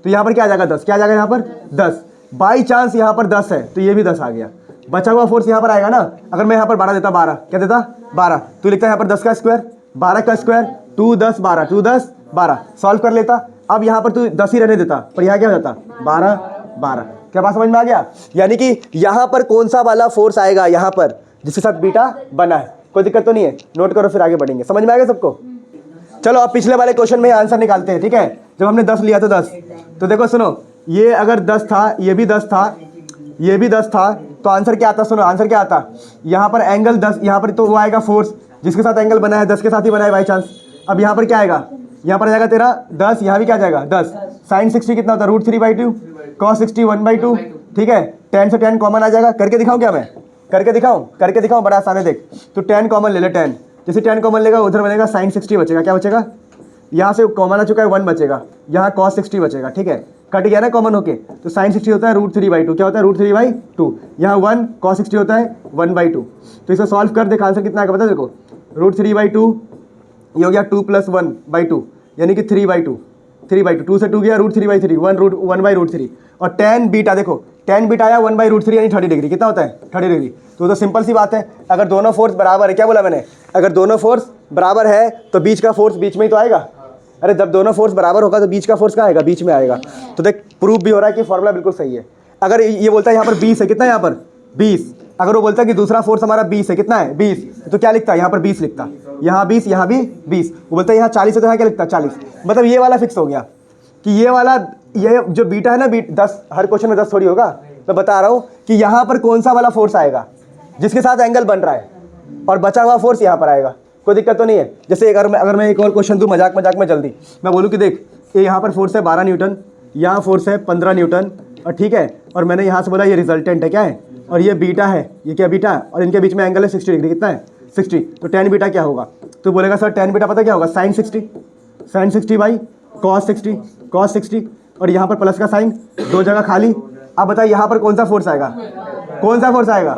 तो यहाँ पर क्या आ जाएगा 10, क्या आ जाएगा यहाँ पर 10, बाई चांस यहाँ पर 10 है तो ये भी 10 आ गया, बचा हुआ फोर्स यहाँ पर आएगा ना। अगर मैं यहाँ पर 12 देता, 12 क्या देता, 12, तो लिखता है यहाँ पर 10 का स्क्वायर, 12 का स्क्वायर, 2 10 12, 2 10 12, सॉल्व कर लेता। अब यहाँ पर तू 10 ही रहने देता, पर यहाँ क्या हो जाता, 12 12। क्या बात समझ में आ गया, यानी कि यहाँ पर कौन सा वाला फोर्स आएगा, यहाँ पर जिसके साथ बीटा बना है, कोई दिक्कत तो नहीं है, नोट करो फिर आगे बढ़ेंगे। समझ में आ गया सबको, चलो अब पिछले वाले क्वेश्चन में आंसर निकालते हैं, ठीक है। जब हमने 10 लिया तो 10, तो देखो सुनो, ये अगर 10 था, ये भी 10 था, ये भी 10 था, तो आंसर क्या आता, सुनो आंसर क्या आता, यहाँ पर एंगल 10, यहाँ पर तो वो आएगा फोर्स जिसके साथ एंगल बना है, 10 के साथ ही बना है बाई चांस। अब यहाँ पर क्या आएगा, यहाँ पर जाएगा तेरा 10, यहाँ भी क्या जाएगा 10, sin 60 कितना होता है, √3/2 cos 60 1/2, ठीक है। 10 से 10 कॉमन आ जाएगा, करके दिखाऊं क्या मैं, करके दिखाऊं, बड़ा आसान है, देख तो 10 कॉमन ले ले, 10 जैसे 10 कॉमन लेगा उधर बनेगा sin 60 बचेगा, क्या बचेगा, यहाँ से कॉमन आ चुका है 1 बचेगा, यहाँ cos 60 बचेगा, ठीक है, कट गया ना कॉमन होके। तो sin 60 होता है √3/2, क्या होता है √3/2, यहाँ 1 cos 60 होता है 1/2। तो इसे सॉल्व कर देख, आंसर कितना आएगा बता देखो, √3/2, ये हो गया 2 + 1/2 यानी कि 3/2, 2 से 2 गया √3/3, 1/√3। और tan बीटा देखो, tan बीटा आया 1/√3 यानी 30 डिग्री, कितना होता है 30 डिग्री। तो सिंपल सी बात है, अगर दोनों फोर्स बराबर है, क्या बोला मैंने, अगर दोनों फोर्स बराबर है तो बीच का फोर्स बीच में ही तो आएगा। अरे जब दोनों फोर्स बराबर होगा तो बीच का फोर्स कहाँ आएगा, बीच में आएगा। तो देख प्रूफ भी हो रहा है कि फॉर्मूला बिल्कुल सही है। अगर ये बोलता है यहाँ पर 20 है, कितना है यहाँ पर 20, अगर वो बोलता है कि दूसरा फोर्स हमारा 20 है, कितना है 20, तो क्या लिखता है यहाँ पर 20 लिखता, यहाँ 20, यहाँ भी 20। वो बोलता है यहाँ 40 है तो यहाँ क्या लिखता 40। मतलब ये वाला फिक्स हो गया कि ये वाला, ये जो बीटा है ना, 10 हर क्वेश्चन में 10 थोड़ी होगा, मैं बता रहा हूँ कि यहाँ पर कौन सा वाला फोर्स आएगा जिसके साथ एंगल बन रहा है, और बचा हुआ फोर्स यहाँ पर आएगा, कोई दिक्कत तो नहीं है। जैसे अगर मैं एक और क्वेश्चन दूँ मजाक में जल्दी, मैं बोलूँ कि देख ये यहाँ पर फोर्स है 12 न्यूटन, यहाँ फोर्स है 15 न्यूटन, और ठीक है, और मैंने यहाँ से बोला ये रिजल्टेंट है, क्या है, और ये बीटा है, ये क्या बीटा है, और इनके बीच में एंगल है 60 डिग्री, कितना है 60। तो tan बीटा क्या होगा, तो बोलेगा सर tan बीटा पता क्या होगा, sin 60 बाई cos 60, और यहाँ पर प्लस का साइन, 2 जगह खाली। अब बताइए यहाँ पर कौन सा फोर्स आएगा, कौन सा फोर्स आएगा,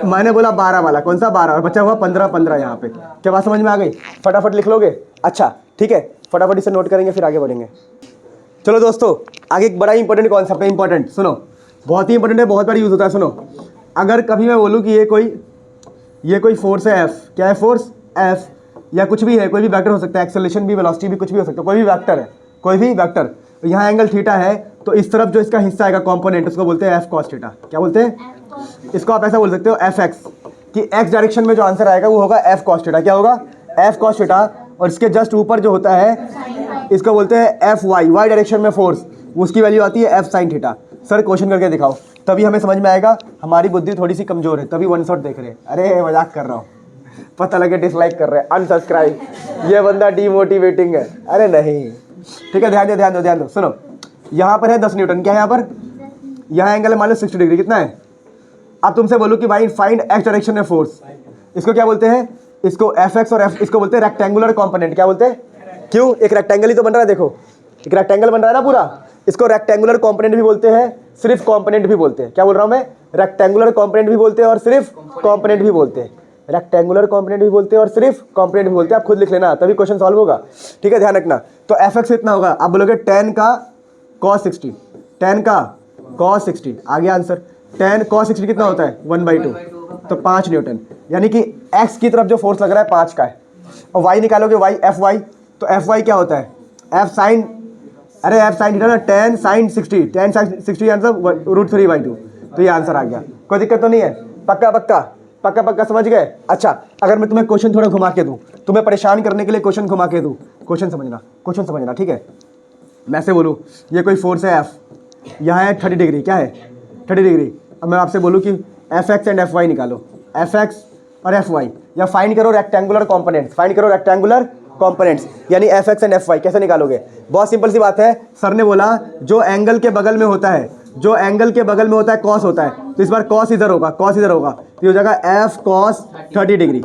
मैंने बोला 12 वाला, कौन सा 12, और बचा हुआ 15 यहाँ पे। क्या बात समझ में आ गई, फटाफट लिख लोगे, अच्छा ठीक है, फटाफट इसे नोट करेंगे फिर आगे बढ़ेंगे। चलो दोस्तों आगे एक बड़ा इंपॉर्टेंट कॉन्सेप्ट है, इंपॉर्टेंट सुनो, बहुत ही इंपॉर्टेंट है, बहुत बार यूज़ होता है। सुनो, अगर कभी मैं बोलूँ कि ये कोई फोर्स है एफ, क्या है फोर्स एफ, या कुछ भी है, कोई भी वेक्टर हो सकता है, एक्सेलरेशन भी, वेलोसिटी भी, कुछ भी हो सकता है, कोई भी वेक्टर है, कोई भी वेक्टर, तो यहाँ एंगल थीटा है, तो इस तरफ जो इसका हिस्सा आएगा कंपोनेंट, उसको बोलते हैं एफ कॉस थीटा। क्या बोलते हैं? इसको आप ऐसा बोल सकते हो एफ एक्स, कि एक्स डायरेक्शन में जो आंसर आएगा वो होगा एफ कॉस थीटा। क्या होगा? F cos theta. और इसके जस्ट ऊपर जो होता है इसको बोलते हैं एफ वाई, वाई डायरेक्शन में फोर्स, उसकी वैल्यू आती है F sine theta. Sir question करके दिखाओ, तभी हमें समझ में आएगा। हमारी बुद्धि थोड़ी सी कमजोर है, तभी वन शॉट देख रहे हैं। अरे मजाक कर रहा हूँ, पता लगे डिसलाइक कर रहे हैं, अनसब्सक्राइब, ये बंदा डीमोटिवेटिंग है। अरे नहीं, ठीक है, ध्यान दो। सुनो, यहाँ पर है 10 न्यूटन, क्या है यहाँ पर? यहाँ एंगल है मान लो 60 डिग्री, कितना है? अब तुमसे बोलूँ कि भाई फाइंड एक्स डायरेक्शन में फोर्स, इसको क्या बोलते हैं? इसको एफ एक्स और एफ, इसको बोलते हैं रेक्टेंगुलर कॉम्पोनेंट। क्या बोलते हैं? क्यों? एक रेक्टेंगल ही तो बन रहा है, देखो एक रेक्टेंगल बन रहा है ना पूरा, इसको रेक्टेंगुलर कॉम्पोनेंट भी बोलते हैं, सिर्फ कॉम्पोनेंट भी बोलते हैं। क्या बोल रहा हूँ मैं? रेक्टेंगुलर कॉम्पोनेंट भी बोलते हैं और सिर्फ कॉम्पोनेंट भी बोलते हैं। रेक्टेंगुलर कॉम्पोनेंट भी बोलते हैं और सिर्फ कॉम्पोनेंट भी बोलते हैं। आप खुद लिख लेना, तभी क्वेश्चन सॉल्व होगा, ठीक है, ध्यान रखना। तो एफ एक्स इतना होगा, आप बोलोगे 10 का cos 60, 10 का cos 60, आ गया आंसर। 10 cos 60 कितना होता है? 1/2, तो 5 न्यूटन, यानी कि एक्स की तरफ जो फोर्स लग रहा है 5 का है। और वाई निकालोगे, वाई एफ वाई, तो एफ वाई क्या होता है? एफ साइन, अरे एफ साइन थीटा ना, 10 साइन 60, 10 साइन 60 आंसर √3/2, तो ये आंसर आ गया। कोई दिक्कत तो नहीं है? पक्का समझ गए? अच्छा, अगर मैं तुम्हें क्वेश्चन थोड़ा घुमा के दूं, तुम्हें परेशान करने के लिए क्वेश्चन घुमा के दूं, क्वेश्चन समझना, ठीक है? मैं से बोलूँ ये कोई फोर्स है एफ, यहाँ है 30 डिग्री, क्या है 30 डिग्री। अब मैं आपसे बोलूँ कि F X and F Y निकालो, एफ एक्स और एफ वाई, या फाइंड करो रेक्टेंगुलर कॉम्पोनेंट्स, यानी F X and F Y. कैसे निकालोगे? बहुत सिंपल सी बात है। सर ने बोला जो एंगल के बगल में होता है, कॉस होता है, तो इस बार कॉस इधर होगा, तो हो जाएगा एफ कॉस 30 डिग्री।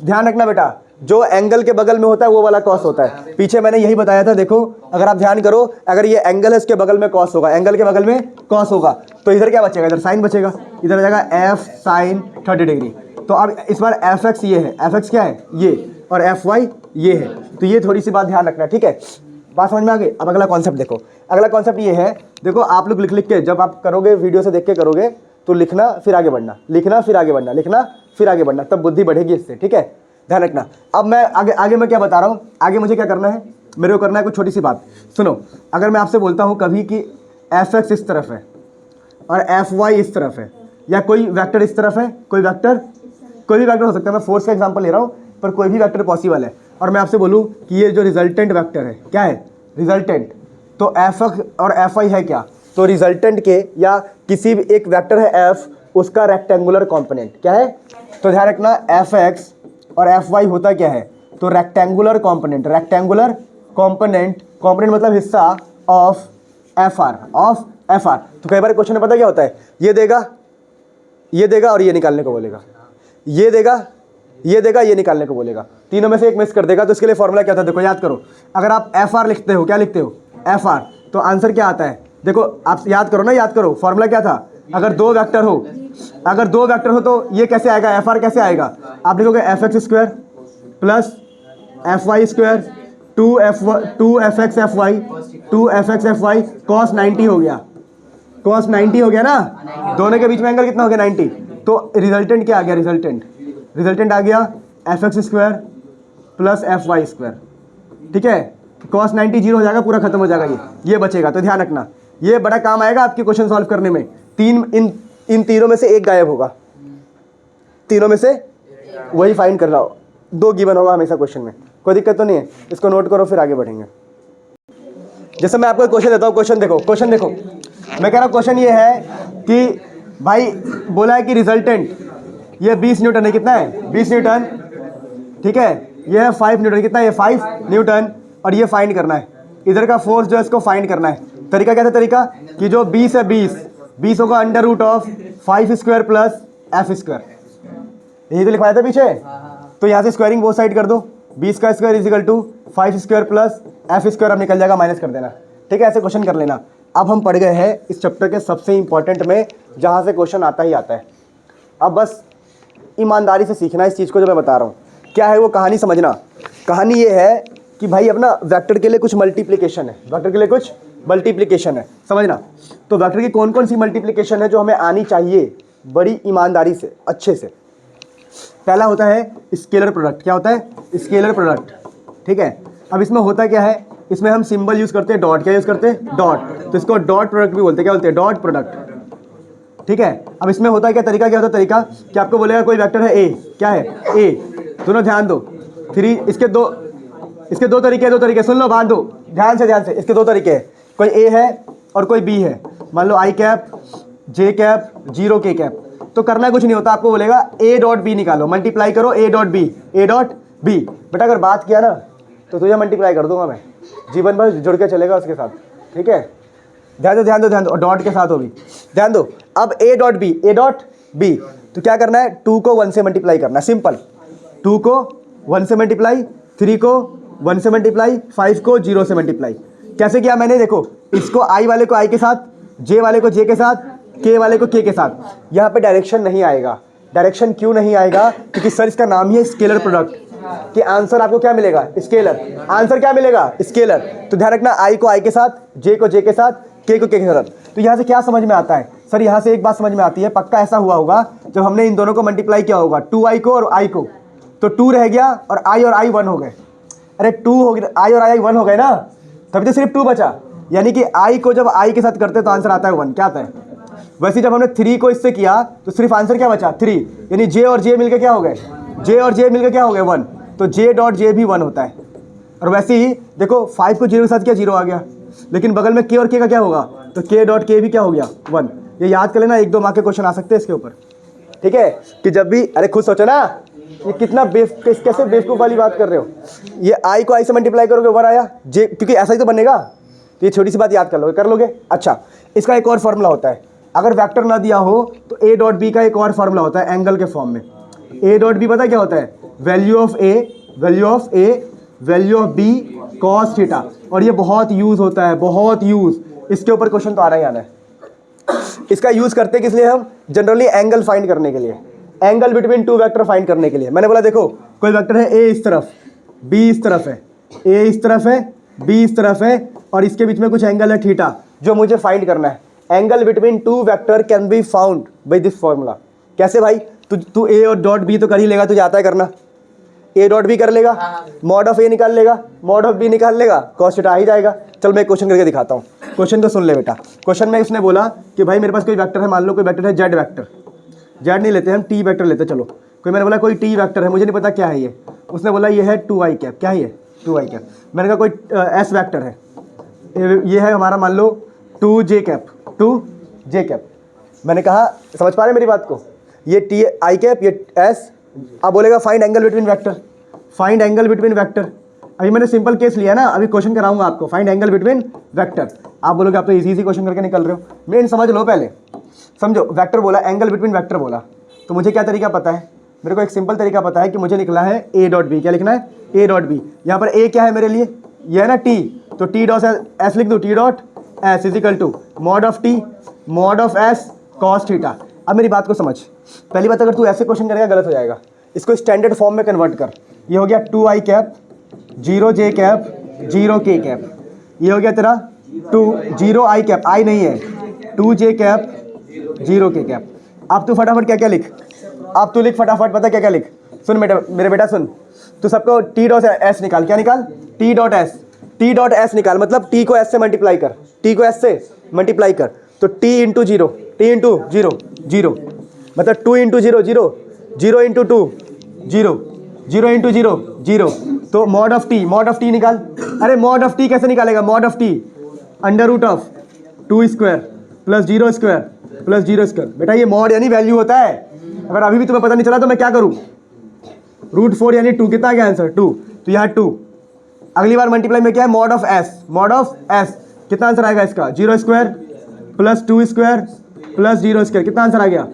ध्यान रखना बेटा, जो एंगल के बगल में होता है वो वाला कॉस होता है। पीछे मैंने यही बताया था, देखो अगर आप ध्यान करो, अगर ये एंगल है इसके बगल में कॉस होगा, तो इधर क्या बचेगा? इधर साइन बचेगा, इधर आ जाएगा एफ साइन 30 डिग्री। तो अब इस बार एफ एक्स ये है, एफ एक्स क्या है? ये, और एफ वाई ये है, तो ये थोड़ी सी बात ध्यान रखना, ठीक है? बात समझ में आ गई? अब अगला कॉन्सेप्ट देखो, अगला कॉन्सेप्ट ये है, देखो आप लोग लिख के जब आप करोगे, वीडियो से देख के करोगे, तो लिखना फिर आगे बढ़ना, तब बुद्धि बढ़ेगी इससे, ठीक है? ध्यान रखना। अब मैं आगे मैं क्या बता रहा हूँ, आगे मुझे क्या करना है, मेरे को करना है कुछ छोटी सी बात। सुनो, अगर मैं आपसे बोलता हूँ कभी कि एफ एक्स इस तरफ है और एफ वाई इस तरफ है, या कोई वेक्टर इस तरफ है, कोई भी वेक्टर हो सकता है, मैं फोर्स का एग्जांपल ले रहा हूँ, पर कोई भी वेक्टर पॉसिबल है, और मैं आपसे बोलूँ कि ये जो रिजल्टेंट वेक्टर है, क्या है? रिजल्टेंट। तो एफ एक्स और एफ वाई है क्या? तो रिजल्टेंट के, या किसी भी एक वेक्टर है एफ, उसका रेक्टेंगुलर कॉम्पोनेंट क्या है? तो ध्यान रखना, एफ एक्स और एफ वाई होता क्या है? तो रेक्टेंगुलर कॉम्पोनेंट मतलब हिस्सा ऑफ एफ आर, तो कई बार क्वेश्चन में पता क्या होता है, ये देगा और ये निकालने को बोलेगा, ये देगा ये निकालने को बोलेगा, तीनों में से एक मिस कर देगा। तो इसके लिए फॉर्मूला क्या था? देखो याद करो, अगर आप एफ आर लिखते हो, क्या लिखते हो? एफ आर, तो आंसर क्या आता है? देखो आप याद करो, फॉर्मूला क्या था? अगर दो वेक्टर हो तो ये कैसे आएगा? एफ आर कैसे आएगा? आप लिखोगे F X square plus F Y square 2 F X F Y cos 90 हो गया, ना? दोनों के बीच में एंगल कितना हो गया? 90। तो रिजल्टेंट क्या आ गया? रिजल्टेंट आ गया F X square plus F Y square, ठीक है? कॉस 90 जीरो हो जाएगा, पूरा खत्म हो जाएगा, ये बचेगा। तो ध्यान रखना, ये बड़ा काम आएगा आपके क्वेश्चन सॉल्व करने में। इन तीनों में से एक गायब होगा, तीनों में से वही फाइंड कर रहा हो, 2 गिवन होगा हमेशा क्वेश्चन में, कोई दिक्कत तो नहीं है? इसको नोट करो, फिर आगे बढ़ेंगे। जैसे मैं आपको क्वेश्चन देता हूँ, क्वेश्चन देखो, मैं कह रहा हूँ क्वेश्चन ये है कि भाई बोला है कि रिजल्टेंट ये 20 न्यूटन है, कितना है? 20 न्यूटन, ठीक है? ये है 5 न्यूटन, कितना है? ये 5 न्यूटन, और ये फाइंड करना है, इधर का फोर्स जो है इसको फाइंड करना है। तरीका क्या था? तरीका कि जो 20 है, 20 होगा √5 स्क्वायर प्लस एफ स्क्वायर, यही तो लिखवाया था पीछे। तो यहाँ से स्क्वायरिंग वो साइड कर दो, 20 का square = 5 square plus F square, अब निकल जाएगा, माइनस कर देना, ठीक है? ऐसे क्वेश्चन कर लेना। अब हम पढ़ गए हैं इस चैप्टर के सबसे इंपॉर्टेंट में, जहाँ से क्वेश्चन आता ही आता है। अब बस ईमानदारी से सीखना इस चीज़ को जो मैं बता रहा हूँ, क्या है वो कहानी समझना। कहानी ये है कि भाई अपना वेक्टर के लिए कुछ मल्टीप्लिकेशन है, समझना। तो वेक्टर की कौन कौन सी मल्टीप्लिकेशन है जो हमें आनी चाहिए, बड़ी ईमानदारी से, अच्छे से। पहला होता है स्केलर प्रोडक्ट। क्या होता है? स्केलर प्रोडक्ट, ठीक है। अब इसमें होता क्या है, इसमें हम सिंबल यूज़ करते हैं डॉट। क्या यूज़ करते हैं? डॉट। तो इसको डॉट प्रोडक्ट भी बोलते हैं। क्या बोलते हैं? डॉट प्रोडक्ट, ठीक है। अब इसमें होता है क्या तरीका, क्या होता है तरीका कि आपको बोलेगा कोई वेक्टर है ए, क्या है? ए। सुनो ध्यान दो, इसके दो तरीके सुन लो, बांध दो ध्यान से। इसके दो तरीके हैं, कोई ए है और कोई बी है। मान लो आई कैप, जे कैप, 0 के कैप। तो करना कुछ नहीं होता, आपको बोलेगा ए डॉट बी निकालो, मल्टीप्लाई करो A dot B, A dot B. बेटा अगर बात किया ना तो तुझे मल्टीप्लाई कर दूंगा मैं, जीवन भर जुड़ के चलेगा उसके साथ, ठीक है। ध्यान दो, डॉट के साथ हो भी ध्यान दो। अब ए डॉट बी, तो क्या करना है? 2 को 1 से मल्टीप्लाई करना है, सिंपल। 2 को 1 से मल्टीप्लाई, 3 को 1 से मल्टीप्लाई, 5 को 0 से मल्टीप्लाई। कैसे किया मैंने? देखो, इसको आई वाले को आई के साथ, जे वाले को जे के साथ, के वाले को के साथ। यहाँ पे डायरेक्शन नहीं आएगा। डायरेक्शन क्यों नहीं आएगा? क्योंकि सर इसका नाम ही है स्केलर प्रोडक्ट, कि आंसर आपको क्या मिलेगा? स्केलर। आंसर क्या मिलेगा? स्केलर। तो ध्यान रखना, आई को आई के साथ, जे को जे के साथ, के को के साथ। तो यहाँ से क्या समझ में आता है? सर यहाँ से एक बात समझ में आती है, पक्का ऐसा हुआ होगा जब हमने इन दोनों को मल्टीप्लाई किया होगा, 2i को और i को, तो 2 रह गया और i 1 हो गए। अरे 2 हो गया, i और i 1 हो गए ना, तभी तो सिर्फ 2 बचा। यानी कि i को जब i के साथ करते तो आंसर आता है 1। क्या आता है? वैसे जब हमने 3 को इससे किया तो सिर्फ आंसर क्या बचा? 3। यानी j और j मिलकर क्या हो गए? j और j मिलकर क्या हो गए? 1। तो j डॉट j भी 1 होता है। और वैसे ही देखो, 5 को 0 के साथ क्या 0 आ गया, लेकिन बगल में k और k का क्या होगा? तो k डॉट k भी क्या हो गया? 1। ये याद कर लेना, 1-2 मार्क के क्वेश्चन आ सकते हैं इसके ऊपर, ठीक है। कि जब भी, अरे खुद सोचो ना, ये कितना कैसे बेवकूफ़ वाली बात कर रहे हो। ये i को i से मल्टीप्लाई करोगे 1 आया, j, क्योंकि ऐसा ही तो बनेगा। तो ये छोटी सी बात याद कर लोगे। अच्छा, इसका एक और फॉर्मूला होता है, अगर वेक्टर ना दिया हो तो a डॉट बी का एक और फॉर्मूला होता है एंगल के फॉर्म में। a डॉट बी पता क्या होता है? Value of a, value of b cos theta. और ये बहुत यूज़ होता है, बहुत यूज़। इसके ऊपर क्वेश्चन तो आना ही आना है। इसका यूज़ करते किस लिए हम? जनरली एंगल फाइंड करने के लिए, एंगल बिटवीन 2 वेक्टर फाइंड करने के लिए। मैंने बोला देखो, कोई वेक्टर है a इस तरफ, b इस तरफ है, a इस तरफ है, b इस तरफ है, और इसके बीच में कुछ एंगल है थीटा, जो मुझे फाइंड करना है। Angle between 2 vector can be found by this formula. कैसे भाई? तू a और डॉट b तो कर ही लेगा, तुझे आता है करना। a डॉट b कर लेगा, मॉड ऑफ a निकाल लेगा, मॉड ऑफ b निकाल लेगा, कॉस थीटा आ ही जाएगा। चल मैं क्वेश्चन करके दिखाता हूँ। क्वेश्चन तो सुन ले बेटा। क्वेश्चन में उसने बोला कि भाई मेरे पास कोई वेक्टर है, मान लो कोई वेक्टर है z वेक्टर, z नहीं लेते हम, t वेक्टर लेते। चलो, कोई, मैंने बोला कोई t वेक्टर है, मुझे नहीं पता क्या है ये। उसने बोला ये है 2i कैप। क्या है ये? 2i cap. मैंने कहा कोई s वेक्टर है, ये है हमारा मान लो 2j कैप। मैंने कहा, समझ पा रहे मेरी बात को? ये t i कैप, ये s। अब बोलेगा find angle between vector, find angle between vector. अभी मैंने सिंपल केस लिया ना, अभी क्वेश्चन कराऊंगा आपको, फाइंड एंगल बिटवीन वेक्टर। आप बोलोगे आप तो इजी क्वेश्चन करके निकल रहे हो। मेन समझ लो, पहले समझो। वेक्टर बोला, एंगल बिटवीन वेक्टर बोला, तो मुझे क्या तरीका पता है? मेरे को एक सिंपल तरीका पता है कि मुझे निकला है ए डॉट बी। क्या लिखना है? A dot B. यहाँ पर ए क्या है मेरे लिए? ये है ना टी, तो टी डॉट एस लिख दूँ, T dot S equal to mod of T, mod of S cos theta. अब मेरी बात को समझ। पहली बात, अगर तू ऐसे क्वेश्चन करेगा गलत हो जाएगा, इसको स्टैंडर्ड फॉर्म में कन्वर्ट कर। ये हो गया 2i cap, 0j cap, 0k cap. ये हो गया तेरा 0i कैप, आई नहीं है, 2j कैप, 0k कैप। अब तू फटाफट क्या क्या लिख, अब तू लिख फटाफट, पता क्या क्या लिख? सुन मेरे बेटा सुन, तू सबको t डॉट एस निकाल। क्या निकाल? t डॉट एस निकाल। मतलब t को s से मल्टीप्लाई कर, t को s से मल्टीप्लाई कर। तो t इंटू 0, मतलब 2 इंटू 0, 0 इंटू 2, 0 इंटू 0। तो मॉड ऑफ टी निकाल। अरे मॉड ऑफ टी कैसे निकालेगा? Mod of T under root of 2 square plus 0 square plus 0 square. बेटा ये मॉड यानी वैल्यू होता है। अगर अभी भी तुम्हें पता नहीं चला तो मैं क्या करूँ? √4 यानी 2। कितना गया आंसर? 2। तो यहाँ 2। अगली बार मल्टीप्लाई में क्या है? Mod of S. कितना आंसर आएगा इसका? 0 square plus 2 square plus 0 square. कितना आंसर आ गया?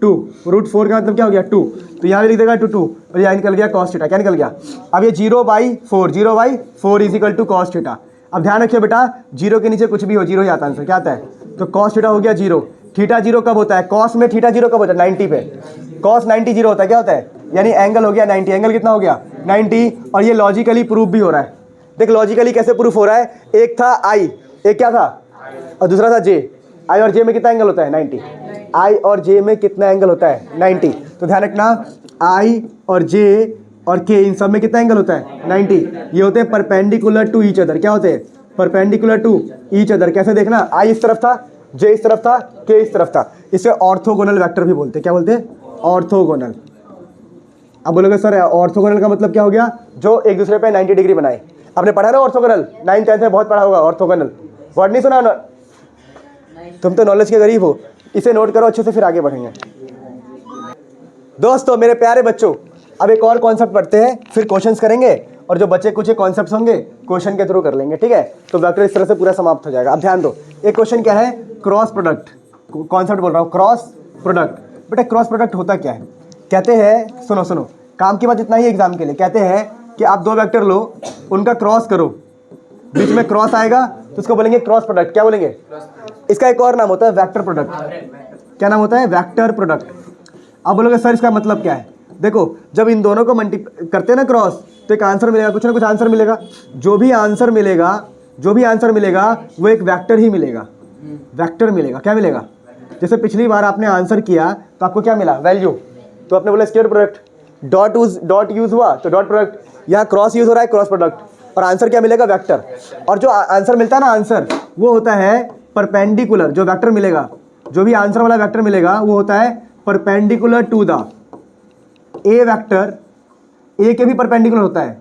2। √4 का मतलब क्या हो गया? 2। तो यहाँ भी लिख देगा 2 और यहाँ निकल गया कॉस थीटा। क्या निकल गया? अब ये 0/4 इजिकल टू कॉस थीटा। अब ध्यान रखिए बेटा, 0 के नीचे कुछ भी हो, 0 ही आता आंसर। क्या आता है? तो कॉस थीटा हो गया 0। थीटा 0 कब होता है? कॉस में थीटा 0 कब होता है? 90 पे। कॉस 90 0 होता है। क्या होता है? यानी एंगल हो गया 90। एंगल कितना हो गया? 90। और ये लॉजिकली प्रूफ भी हो रहा है। देख लॉजिकली कैसे प्रूफ हो रहा है? एक था आई, एक क्या था और दूसरा था जे। आई और जे में कितना एंगल होता है 90, आई और जे में कितना एंगल होता है 90। तो ध्यान रखना आई और जे और के इन सब में कितना एंगल होता है 90। ये होते हैं परपेंडिकुलर टू ईच अदर। क्या होते हैं? Perpendicular to each other. कैसे देखना, आई इस तरफ था, जे इस तरफ था, के इस तरफ था। इसे ऑर्थोगोनल वेक्टर भी बोलते हैं। क्या बोलते हैं? ऑर्थोगोनल। अब बोलोगे सर ऑर्थोगोनल का मतलब क्या हो गया? जो एक दूसरे पे 90 डिग्री बनाए। आपने पढ़ा ना ऑर्थोगोनल, 9th 10th में बहुत पढ़ा होगा ऑर्थोगोनल। वर्ड नहीं सुना ना? तुम तो नॉलेज के गरीब हो। इसे नोट करो अच्छे से, फिर आगे बढ़ेंगे। दोस्तों मेरे प्यारे बच्चों, अब एक और कॉन्सेप्ट पढ़ते हैं, फिर क्वेश्चंस करेंगे और जो बच्चे कुछ कॉन्सेप्ट्स होंगे क्वेश्चन के थ्रू कर लेंगे, ठीक है? तो वेक्टर इस तरह से पूरा समाप्त हो जाएगा। अब ध्यान दो, एक क्वेश्चन क्या है? Cross product. कॉन्सेप्ट बोल रहा हूँ, क्रॉस प्रोडक्ट। बेटा क्रॉस प्रोडक्ट होता क्या है? कहते हैं, सुनो सुनो, काम की बात इतना ही एग्जाम के लिए। कहते हैं कि आप दो वेक्टर लो, उनका क्रॉस करो, बीच में क्रॉस आएगा तो उसको बोलेंगे क्रॉस प्रोडक्ट। क्या बोलेंगे? इसका एक और नाम होता है वेक्टर प्रोडक्ट। क्या नाम होता है? Vector product. अब बोलोगे सर इसका मतलब क्या है? देखो, जब इन दोनों को करते हैं ना क्रॉस, तो एक आंसर मिलेगा, कुछ ना कुछ आंसर मिलेगा। जो भी आंसर मिलेगा वो एक वेक्टर ही मिलेगा। वेक्टर मिलेगा। क्या मिलेगा? जैसे पिछली बार आपने आंसर किया तो आपको क्या मिला? वैल्यू। तो आपने बोला स्क्वायर प्रोडक्ट, डॉट यूज हुआ तो डॉट प्रोडक्ट। यहाँ क्रॉस यूज हो रहा है, क्रॉस प्रोडक्ट। और आंसर क्या मिलेगा? वेक्टर। और जो आंसर मिलता है ना, आंसर वो होता है परपेंडिकुलर। जो वेक्टर मिलेगा, जो भी आंसर वाला वेक्टर मिलेगा वो होता है perpendicular to the A vector. A के भी परपेंडिकुलर होता है,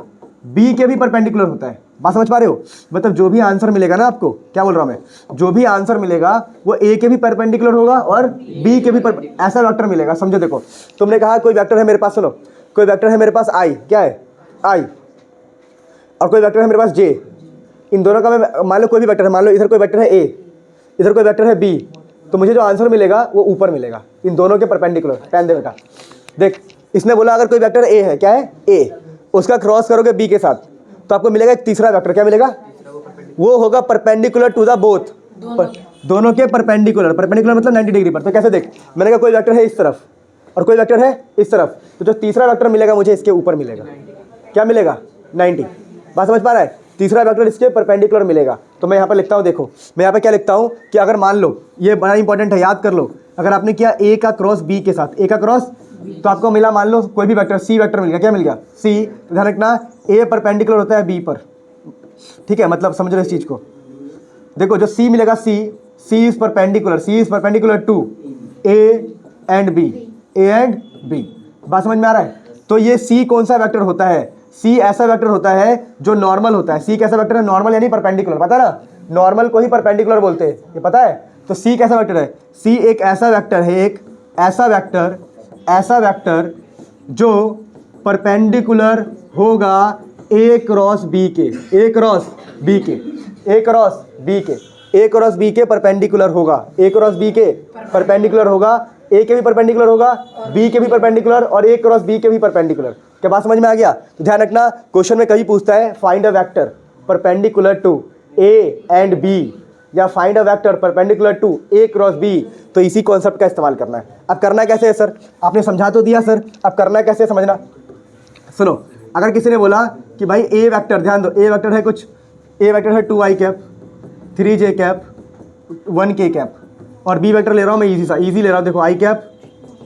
बी के भी परपेंडिकुलर होता है। बात समझ पा रहे हो? मतलब जो भी आंसर मिलेगा ना आपको, क्या बोल रहा हूं मैं, जो भी आंसर मिलेगा वो ए के भी परपेंडिकुलर होगा और बी के भी ऐसा वेक्टर मिलेगा। समझो, देखो तुमने कहा कोई वेक्टर है मेरे पास, सुनो, कोई वेक्टर है मेरे पास आई, क्या है? आई। और कोई वेक्टर है मेरे पास जे। इन दोनों का मैं मान लो कोई भी वेक्टर है, मान लो इधर कोई वेक्टर है ए, इधर कोई वेक्टर है बी, तो मुझे जो आंसर मिलेगा वो ऊपर मिलेगा, इन दोनों के परपेंडिकुलर। पहन दे बेटा। देख, इसने बोला अगर कोई वेक्टर ए है, क्या है? ए, उसका क्रॉस करोगे बी के साथ तो आपको मिलेगा एक तीसरा वेक्टर। क्या मिलेगा? वो होगा परपेंडिकुलर टू द बोथ। दोनों के परपेंडिकुलर। परपेंडिकुलर मतलब 90 डिग्री पर। तो कैसे? देख, मैंने कहा कोई वेक्टर है इस तरफ और कोई वेक्टर है इस तरफ, तो जो तीसरा वेक्टर मिलेगा मुझे इसके ऊपर मिलेगा। क्या मिलेगा? 90। बात समझ पा रहा है? तीसरा वेक्टर इसके परपेंडिकुलर मिलेगा। तो मैं यहाँ पर लिखता हूँ, देखो मैं यहाँ पे क्या लिखता हूँ कि अगर मान लो, ये बड़ा इंपॉर्टेंट है, याद कर लो, अगर आपने किया ए का क्रॉस बी के साथ, ए का क्रॉस, तो आपको मिला मान लो कोई भी वेक्टर, सी वेक्टर मिल गया। क्या मिल गया? सी। ध्यान रखना ए परपेंडिकुलर होता है बी पर, ठीक है? मतलब समझ रहे इस चीज़ को। देखो जो सी मिलेगा, C is perpendicular to A and B, A and B. बात समझ में आ रहा है? तो ये सी कौन सा वेक्टर होता है? सी ऐसा वेक्टर होता है जो नॉर्मल होता है। सी कैसा वेक्टर है? नॉर्मल यानी परपेंडिकुलर। पता है ना, नॉर्मल को ही परपेंडिकुलर बोलते हैं, ये पता है? तो सी कैसा वेक्टर है? सी एक ऐसा वेक्टर है, एक ऐसा वेक्टर जो परपेंडिकुलर होगा ए क्रॉस बी के, ए क्रॉस बी के परपेंडिकुलर होगा, ए क्रॉस बी के परपेंडिकुलर होगा, ए के भी परपेंडिकुलर होगा, बी के भी परपेंडिकुलर और ए क्रॉस बी के भी परपेंडिकुलर। क्या बात समझ में आ गया? तो ध्यान रखना, क्वेश्चन में कभी पूछता है find a vector perpendicular to A and B, या find a vector perpendicular to A cross B, तो इसी कॉन्सेप्ट का इस्तेमाल करना है। अब करना कैसे है सर? आपने समझा तो दिया सर, अब करना कैसे समझना। सुनो, अगर किसी ने बोला कि भाई ए वेक्टर, ध्यान दो, ए वेक्टर है कुछ, ए वेक्टर है 2i cap, 3j cap, 1k cap, और बी वेक्टर ले रहा हूँ मैं इजी ले रहा हूँ, देखो i cap,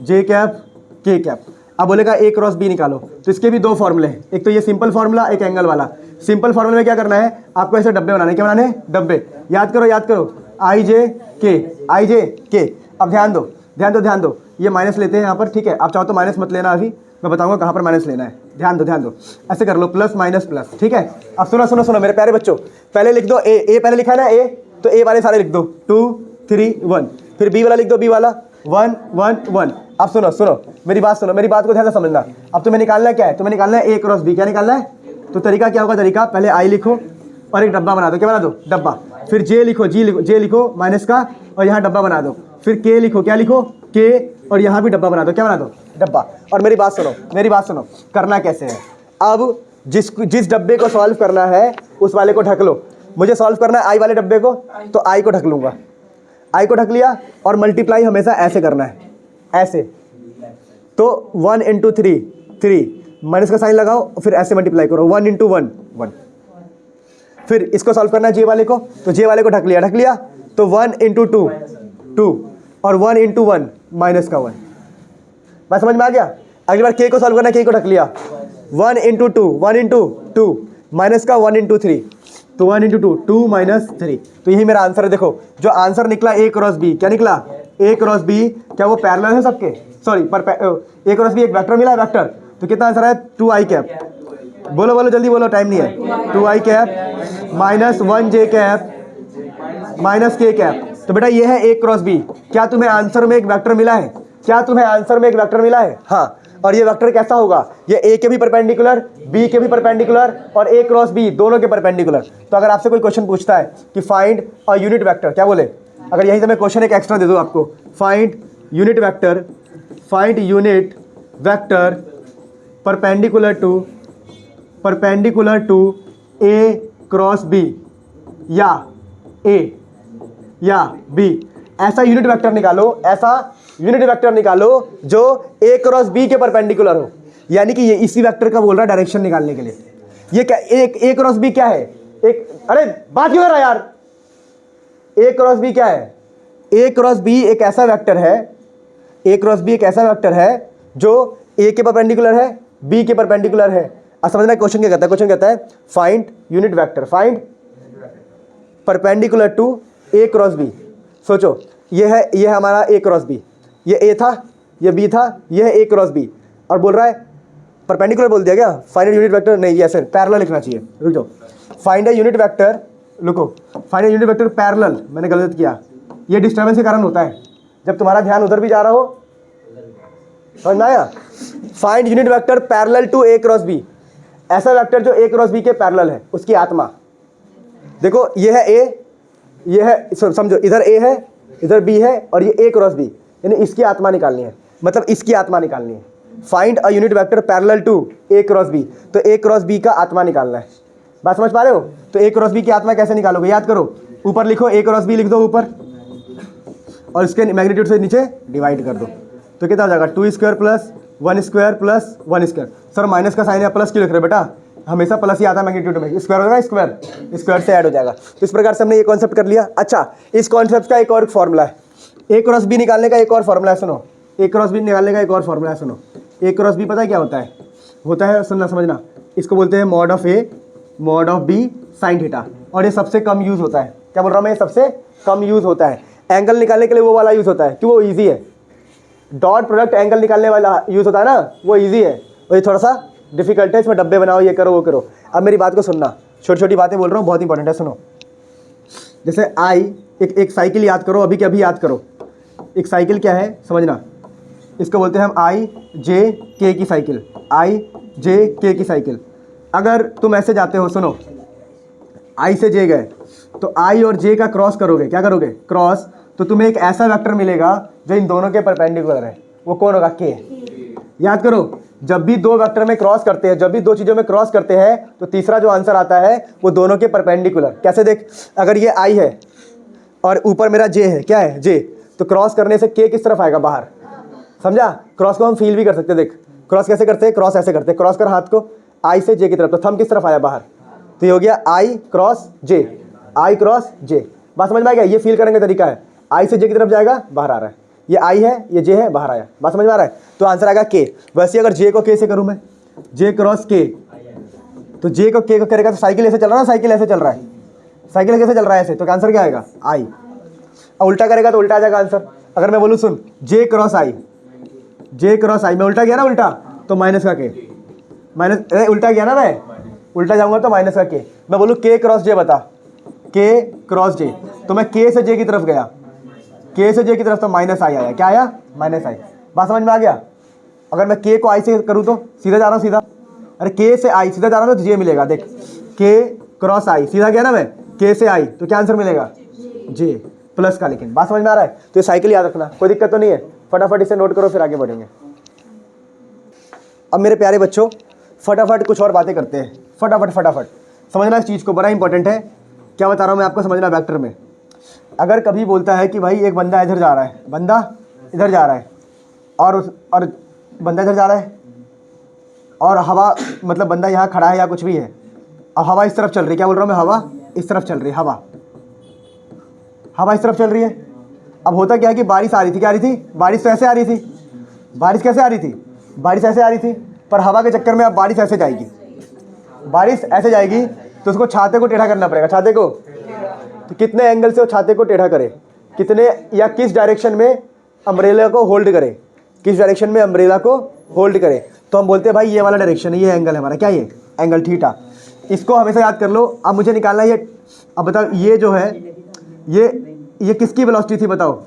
j cap, k cap. अब बोलेगा ए क्रॉस बी निकालो, तो इसके भी दो फॉर्मूले हैं, एक तो ये सिंपल फार्मूला, एक एंगल वाला। सिंपल फार्मूले में क्या करना है आपको? ऐसे डब्बे बनाने। क्या बनाने? डब्बे। याद करो, आई जे के। अब ध्यान दो, ये माइनस लेते हैं यहाँ पर, ठीक है? आप चाहो तो माइनस मत लेना, अभी मैं बताऊंगा कहाँ पर माइनस लेना है। ध्यान दो, ऐसे कर लो, प्लस माइनस प्लस, ठीक है? अब सुनो मेरे प्यारे बच्चों, पहले लिख दो ए पहले लिखा है ना ए, तो ए वाले सारे लिख दो 2 3 1, फिर बी वाला लिख दो, बी वाला 1 1 1। अब सुनो मेरी बात को ध्यान से समझना। अब तुम्हें निकालना क्या है? तुम्हें निकालना है ए क्रॉस बी। क्या निकालना है? तो तरीका क्या होगा? तरीका, पहले आई लिखो और एक डब्बा बना दो। क्या बना दो? डब्बा। फिर जे लिखो माइनस का, और यहाँ डब्बा बना दो। फिर के लिखो, क्या लिखो? के, और यहाँ भी डब्बा बना दो। क्या बना दो? डब्बा। और मेरी बात सुनो, करना कैसे है? अब जिस डब्बे को सॉल्व करना है उस वाले को ढक लो। मुझे सॉल्व करना है आई वाले डब्बे को, तो आई को ढक लूंगा, आई को ढक लिया, और मल्टीप्लाई हमेशा ऐसे करना है, ऐसे। तो 1 × 3 माइनस का साइन लगाओ, फिर ऐसे मल्टीप्लाई करो, 1 × 1 1। फिर इसको सॉल्व करना है जे वाले को, तो जे वाले को ढक लिया, तो 1 × 2 2 और 1 इंटू 1 माइनस का 1। बात समझ में आ गया। अगली बार के को सॉल्व करना, के को रख लिया 1 इंटू 2, 1 इंटू 2 माइनस का 1 इंटू 3, तो 1 इंटू 2, 2 माइनस 3। तो यही मेरा आंसर है। देखो जो आंसर निकला ए क्रॉस बी, क्या निकला ए क्रॉस बी, क्या वो पैरेलल है सबके? सॉरी ए क्रॉस बी एक वेक्टर मिला है, वेक्टर। तो कितना आंसर है 2i कैप। बोलो बोलो जल्दी बोलो, टाइम नहीं है। 2i cap minus 1j cap minus k cap. तो बेटा ये है ए क्रॉस बी। क्या तुम्हें आंसर में एक वेक्टर मिला है? क्या तुम्हें आंसर में एक वेक्टर मिला है? हाँ। और ये वेक्टर कैसा होगा? ये ए के भी परपेंडिकुलर, बी के भी परपेंडिकुलर और ए क्रॉस बी दोनों के परपेंडिकुलर। तो अगर आपसे कोई क्वेश्चन पूछता है कि फाइंड अ यूनिट वेक्टर, क्या बोले? अगर यहीं से मैं क्वेश्चन एक एक्स्ट्रा दे दूं आपको, find unit vector, find unit vector perpendicular to A cross B या ए या बी, ऐसा यूनिट वेक्टर निकालो, ऐसा यूनिट वेक्टर निकालो जो ए क्रॉस बी के परपेंडिकुलर हो। यानी कि ये इसी वेक्टर का बोल रहा है डायरेक्शन निकालने के लिए। ये क्या एक ए क्रॉस बी क्या है? एक, अरे बात क्यों कर रहा है यार? ए क्रॉस बी क्या है? ए क्रॉस बी एक ऐसा वेक्टर है, ए क्रॉस बी एक ऐसा वेक्टर है जो ए के परपेंडिकुलर है, बी के परपेंडिकुलर है। अब समझना क्वेश्चन क्या कहता है? क्वेश्चन कहता है find unit vector, find perpendicular to A cross B. सोचो ये है हमारा ए क्रॉस बी, ये ए था, ये बी था, ये है ए क्रॉस बी, और बोल रहा है परपेंडिकुलर बोल दिया क्या? फाइंड यूनिट वेक्टर, नहीं ऐसे पैरेलल लिखना चाहिए। रुक जाओ, फाइंड अ यूनिट वेक्टर, लुको, find a unit vector parallel, मैंने गलत किया। ये डिस्टर्बेंस के कारण होता है जब तुम्हारा ध्यान उधर भी जा रहा हो, समझ में आया? Find unit vector parallel to A cross B, ऐसा वेक्टर जो ए क्रॉस बी के पैरेलल है, उसकी आत्मा। देखो ये है ए, ये है, समझो इधर ए है, इधर बी है, और ये ए क्रॉस बी, यानी इसकी आत्मा निकालनी है, मतलब इसकी आत्मा निकालनी है। Find a unit vector parallel to A cross B, तो ए क्रॉस बी का आत्मा निकालना है। बात समझ पा रहे हो? तो ए क्रॉस बी की आत्मा कैसे निकालोगे? याद करो, ऊपर लिखो ए क्रॉस बी लिख दो ऊपर, और इसके मैग्नीट्यूड से नीचे डिवाइड कर दो, तो कितना हो जाएगा 2 square plus 1 square plus 1 square. Sir minus का साइन है, प्लस क्यों लिख रहे बेटा? हमेशा प्लस ही आता है मैग्नीट्यूड में, स्क्वायर होगा, स्क्वायर स्क्वायर से ऐड हो जाएगा। तो इस प्रकार से हमने ये कॉन्सेप्ट कर लिया। अच्छा, इस कॉन्सेप्ट का एक और फॉर्मूला है, ए क्रॉस बी निकालने का एक और फॉर्मूला है, सुनो। ए क्रॉस बी निकालने का एक और फॉर्मूला है, सुनो। ए क्रॉस बी पता है क्या होता है? होता है, सुनना समझना, इसको बोलते हैं mod of A mod of B sine theta, और ये सबसे कम यूज होता है। क्या बोल रहा हूँ मैं? ये सबसे कम यूज होता है। एंगल निकालने के लिए वो वाला यूज होता है कि वो ईजी है। डॉट प्रोडक्ट एंगल निकालने वाला यूज होता है ना, वो ईजी है, और ये थोड़ा सा डिफिकल्ट है, इसमें डब्बे बनाओ, ये करो वो करो। अब मेरी बात को सुनना, छोटी छोटी बातें बोल रहा हूँ, बहुत इंपॉर्टेंट है, सुनो। जैसे आई, एक साइकिल याद करो, अभी के अभी याद करो। एक साइकिल क्या है समझना, इसको बोलते हैं हम आई जे के की साइकिल, आई जे के की साइकिल। अगर तुम ऐसे जाते हो, सुनो, आई से जे गए, तो आई और जे का क्रॉस करोगे, क्या करोगे? क्रॉस, तो तुम्हें एक ऐसा वेक्टर मिलेगा जो इन दोनों के परपेंडिकुलर है। वो कौन होगा? के। याद करो, जब भी दो वेक्टर में क्रॉस करते हैं, जब भी दो चीज़ों में क्रॉस करते हैं, तो तीसरा जो आंसर आता है वो दोनों के परपेंडिकुलर। कैसे? देख, अगर ये आई है और ऊपर मेरा जे है, क्या है? जे, तो क्रॉस करने से के किस तरफ आएगा? बाहर। समझा? क्रॉस को हम फील भी कर सकते हैं। देख क्रॉस कैसे करते हैं, क्रॉस ऐसे करते हैं, क्रॉस कर हाथ को आई से जे की तरफ, तो थंब किस तरफ आया? बाहर। तो ये हो गया आई क्रॉस जे, आई क्रॉस जे। बात समझ में आ गया? ये फील करने का तरीका है, आई से जे की तरफ जाएगा, बाहर आ रहा है, ये आई है, ये जे है, बाहर आया। बात समझ में आ रहा है? तो आंसर आएगा के। वैसे अगर जे को के से करूँ मैं, जे क्रॉस के, तो जे को के को करेगा, तो साइकिल ऐसे चल रहा है ना, साइकिल ऐसे चल रहा है, साइकिल कैसे चल रहा है? ऐसे, तो आंसर क्या आएगा? आई। और उल्टा करेगा तो उल्टा आ जाएगा आंसर। अगर मैं बोलूँ, सुन, जे क्रॉस आई, जे क्रॉस आई, मैं उल्टा गया ना, उल्टा, तो माइनस का के, माइनस, उल्टा गया ना, मैं उल्टा जाऊंगा तो माइनस का के। मैं बोलूँ के क्रॉस जे, बता, के क्रॉस जे, तो मैं के से जे की तरफ गया, के से जे की तरफ, तो माइनस आई आया। क्या आया? माइनस आई। बात समझ में आ गया? अगर मैं के को आई से करूँ तो सीधा जा रहा हूँ, सीधा, अरे के से आई सीधा जा रहा हूँ तो जे मिलेगा। देख, के क्रॉस आई, सीधा गया ना मैं, के से आई, तो क्या आंसर मिलेगा? जे प्लस का। लेकिन बात समझ में आ रहा है? तो ये साइकिल याद रखना, कोई दिक्कत तो नहीं है। फटाफट इसे नोट करो, फिर आगे बढ़ेंगे। अब मेरे प्यारे बच्चों, फटाफट कुछ और बातें करते हैं, फटाफट फटाफट समझना इस चीज़ को, बड़ा इंपॉर्टेंट है। क्या बता रहा हूँ मैं आपको, समझना। वेक्टर में अगर कभी बोलता है कि भाई एक बंदा इधर जा रहा है, बंदा इधर जा रहा है, और बंदा इधर जा रहा है, और हवा, मतलब बंदा यहाँ खड़ा है या कुछ भी है, अब हवा इस तरफ चल रही है। क्या बोल रहा हूँ मैं? हवा इस तरफ चल रही है, हवा इस तरफ चल रही है। अब होता क्या है कि बारिश आ रही थी, क्या आ रही थी, बारिश तो ऐसे आ रही थी, बारिश कैसे आ रही थी, बारिश ऐसे आ रही थी, पर हवा के चक्कर में अब बारिश ऐसे जाएगी, बारिश ऐसे जाएगी तो उसको छाते को टेढ़ा करना पड़ेगा, छाते को, तो कितने एंगल से वो छाते को टेढ़ा करे, कितने या किस डायरेक्शन में अम्ब्रेला को होल्ड करे, किस डायरेक्शन में अम्ब्रेला को होल्ड करे, तो हम बोलते हैं भाई ये वाला डायरेक्शन है, ये एंगल है हमारा, क्या ये एंगल थीटा। इसको हमेशा याद कर लो। अब मुझे निकालना है ये, अब बताओ ये जो है ये किसकी वेलोसिटी थी, बताओ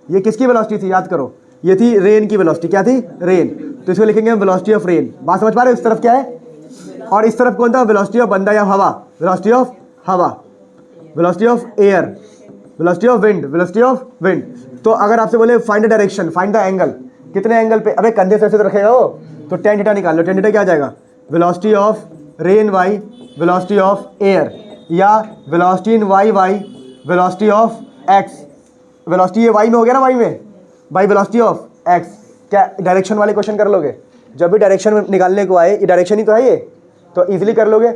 ये किसकी वेलोसिटी थी, याद करो, ये थी रेन की वेलोसिटी, क्या थी, रेन, तो इसको लिखेंगे हम वेलोसिटी ऑफ रेन। बात समझ पा रहे हो, इस तरफ क्या है और इस तरफ कौन था, वेलोसिटी ऑफ बंदा या हवा, वेलोसिटी ऑफ हवा, velocity of air, velocity of wind, velocity of wind. तो अगर आपसे बोले find the direction, find the angle, कितने एंगल पे, अबे कंधे से ऐसे तो रखेगा वो, तो tan थीटा निकाल लो, tan थीटा क्या आ जाएगा, velocity of rain by velocity of air, या velocity in Y by velocity of X, velocity ये वाई में हो गया ना, वाई में बाई वेलोसिटी ऑफ एक्स। क्या डायरेक्शन वाले क्वेश्चन कर लोगे, जब भी डायरेक्शन निकालने को आए, ये डायरेक्शन ही तो है ये, तो इजीली कर लोगे।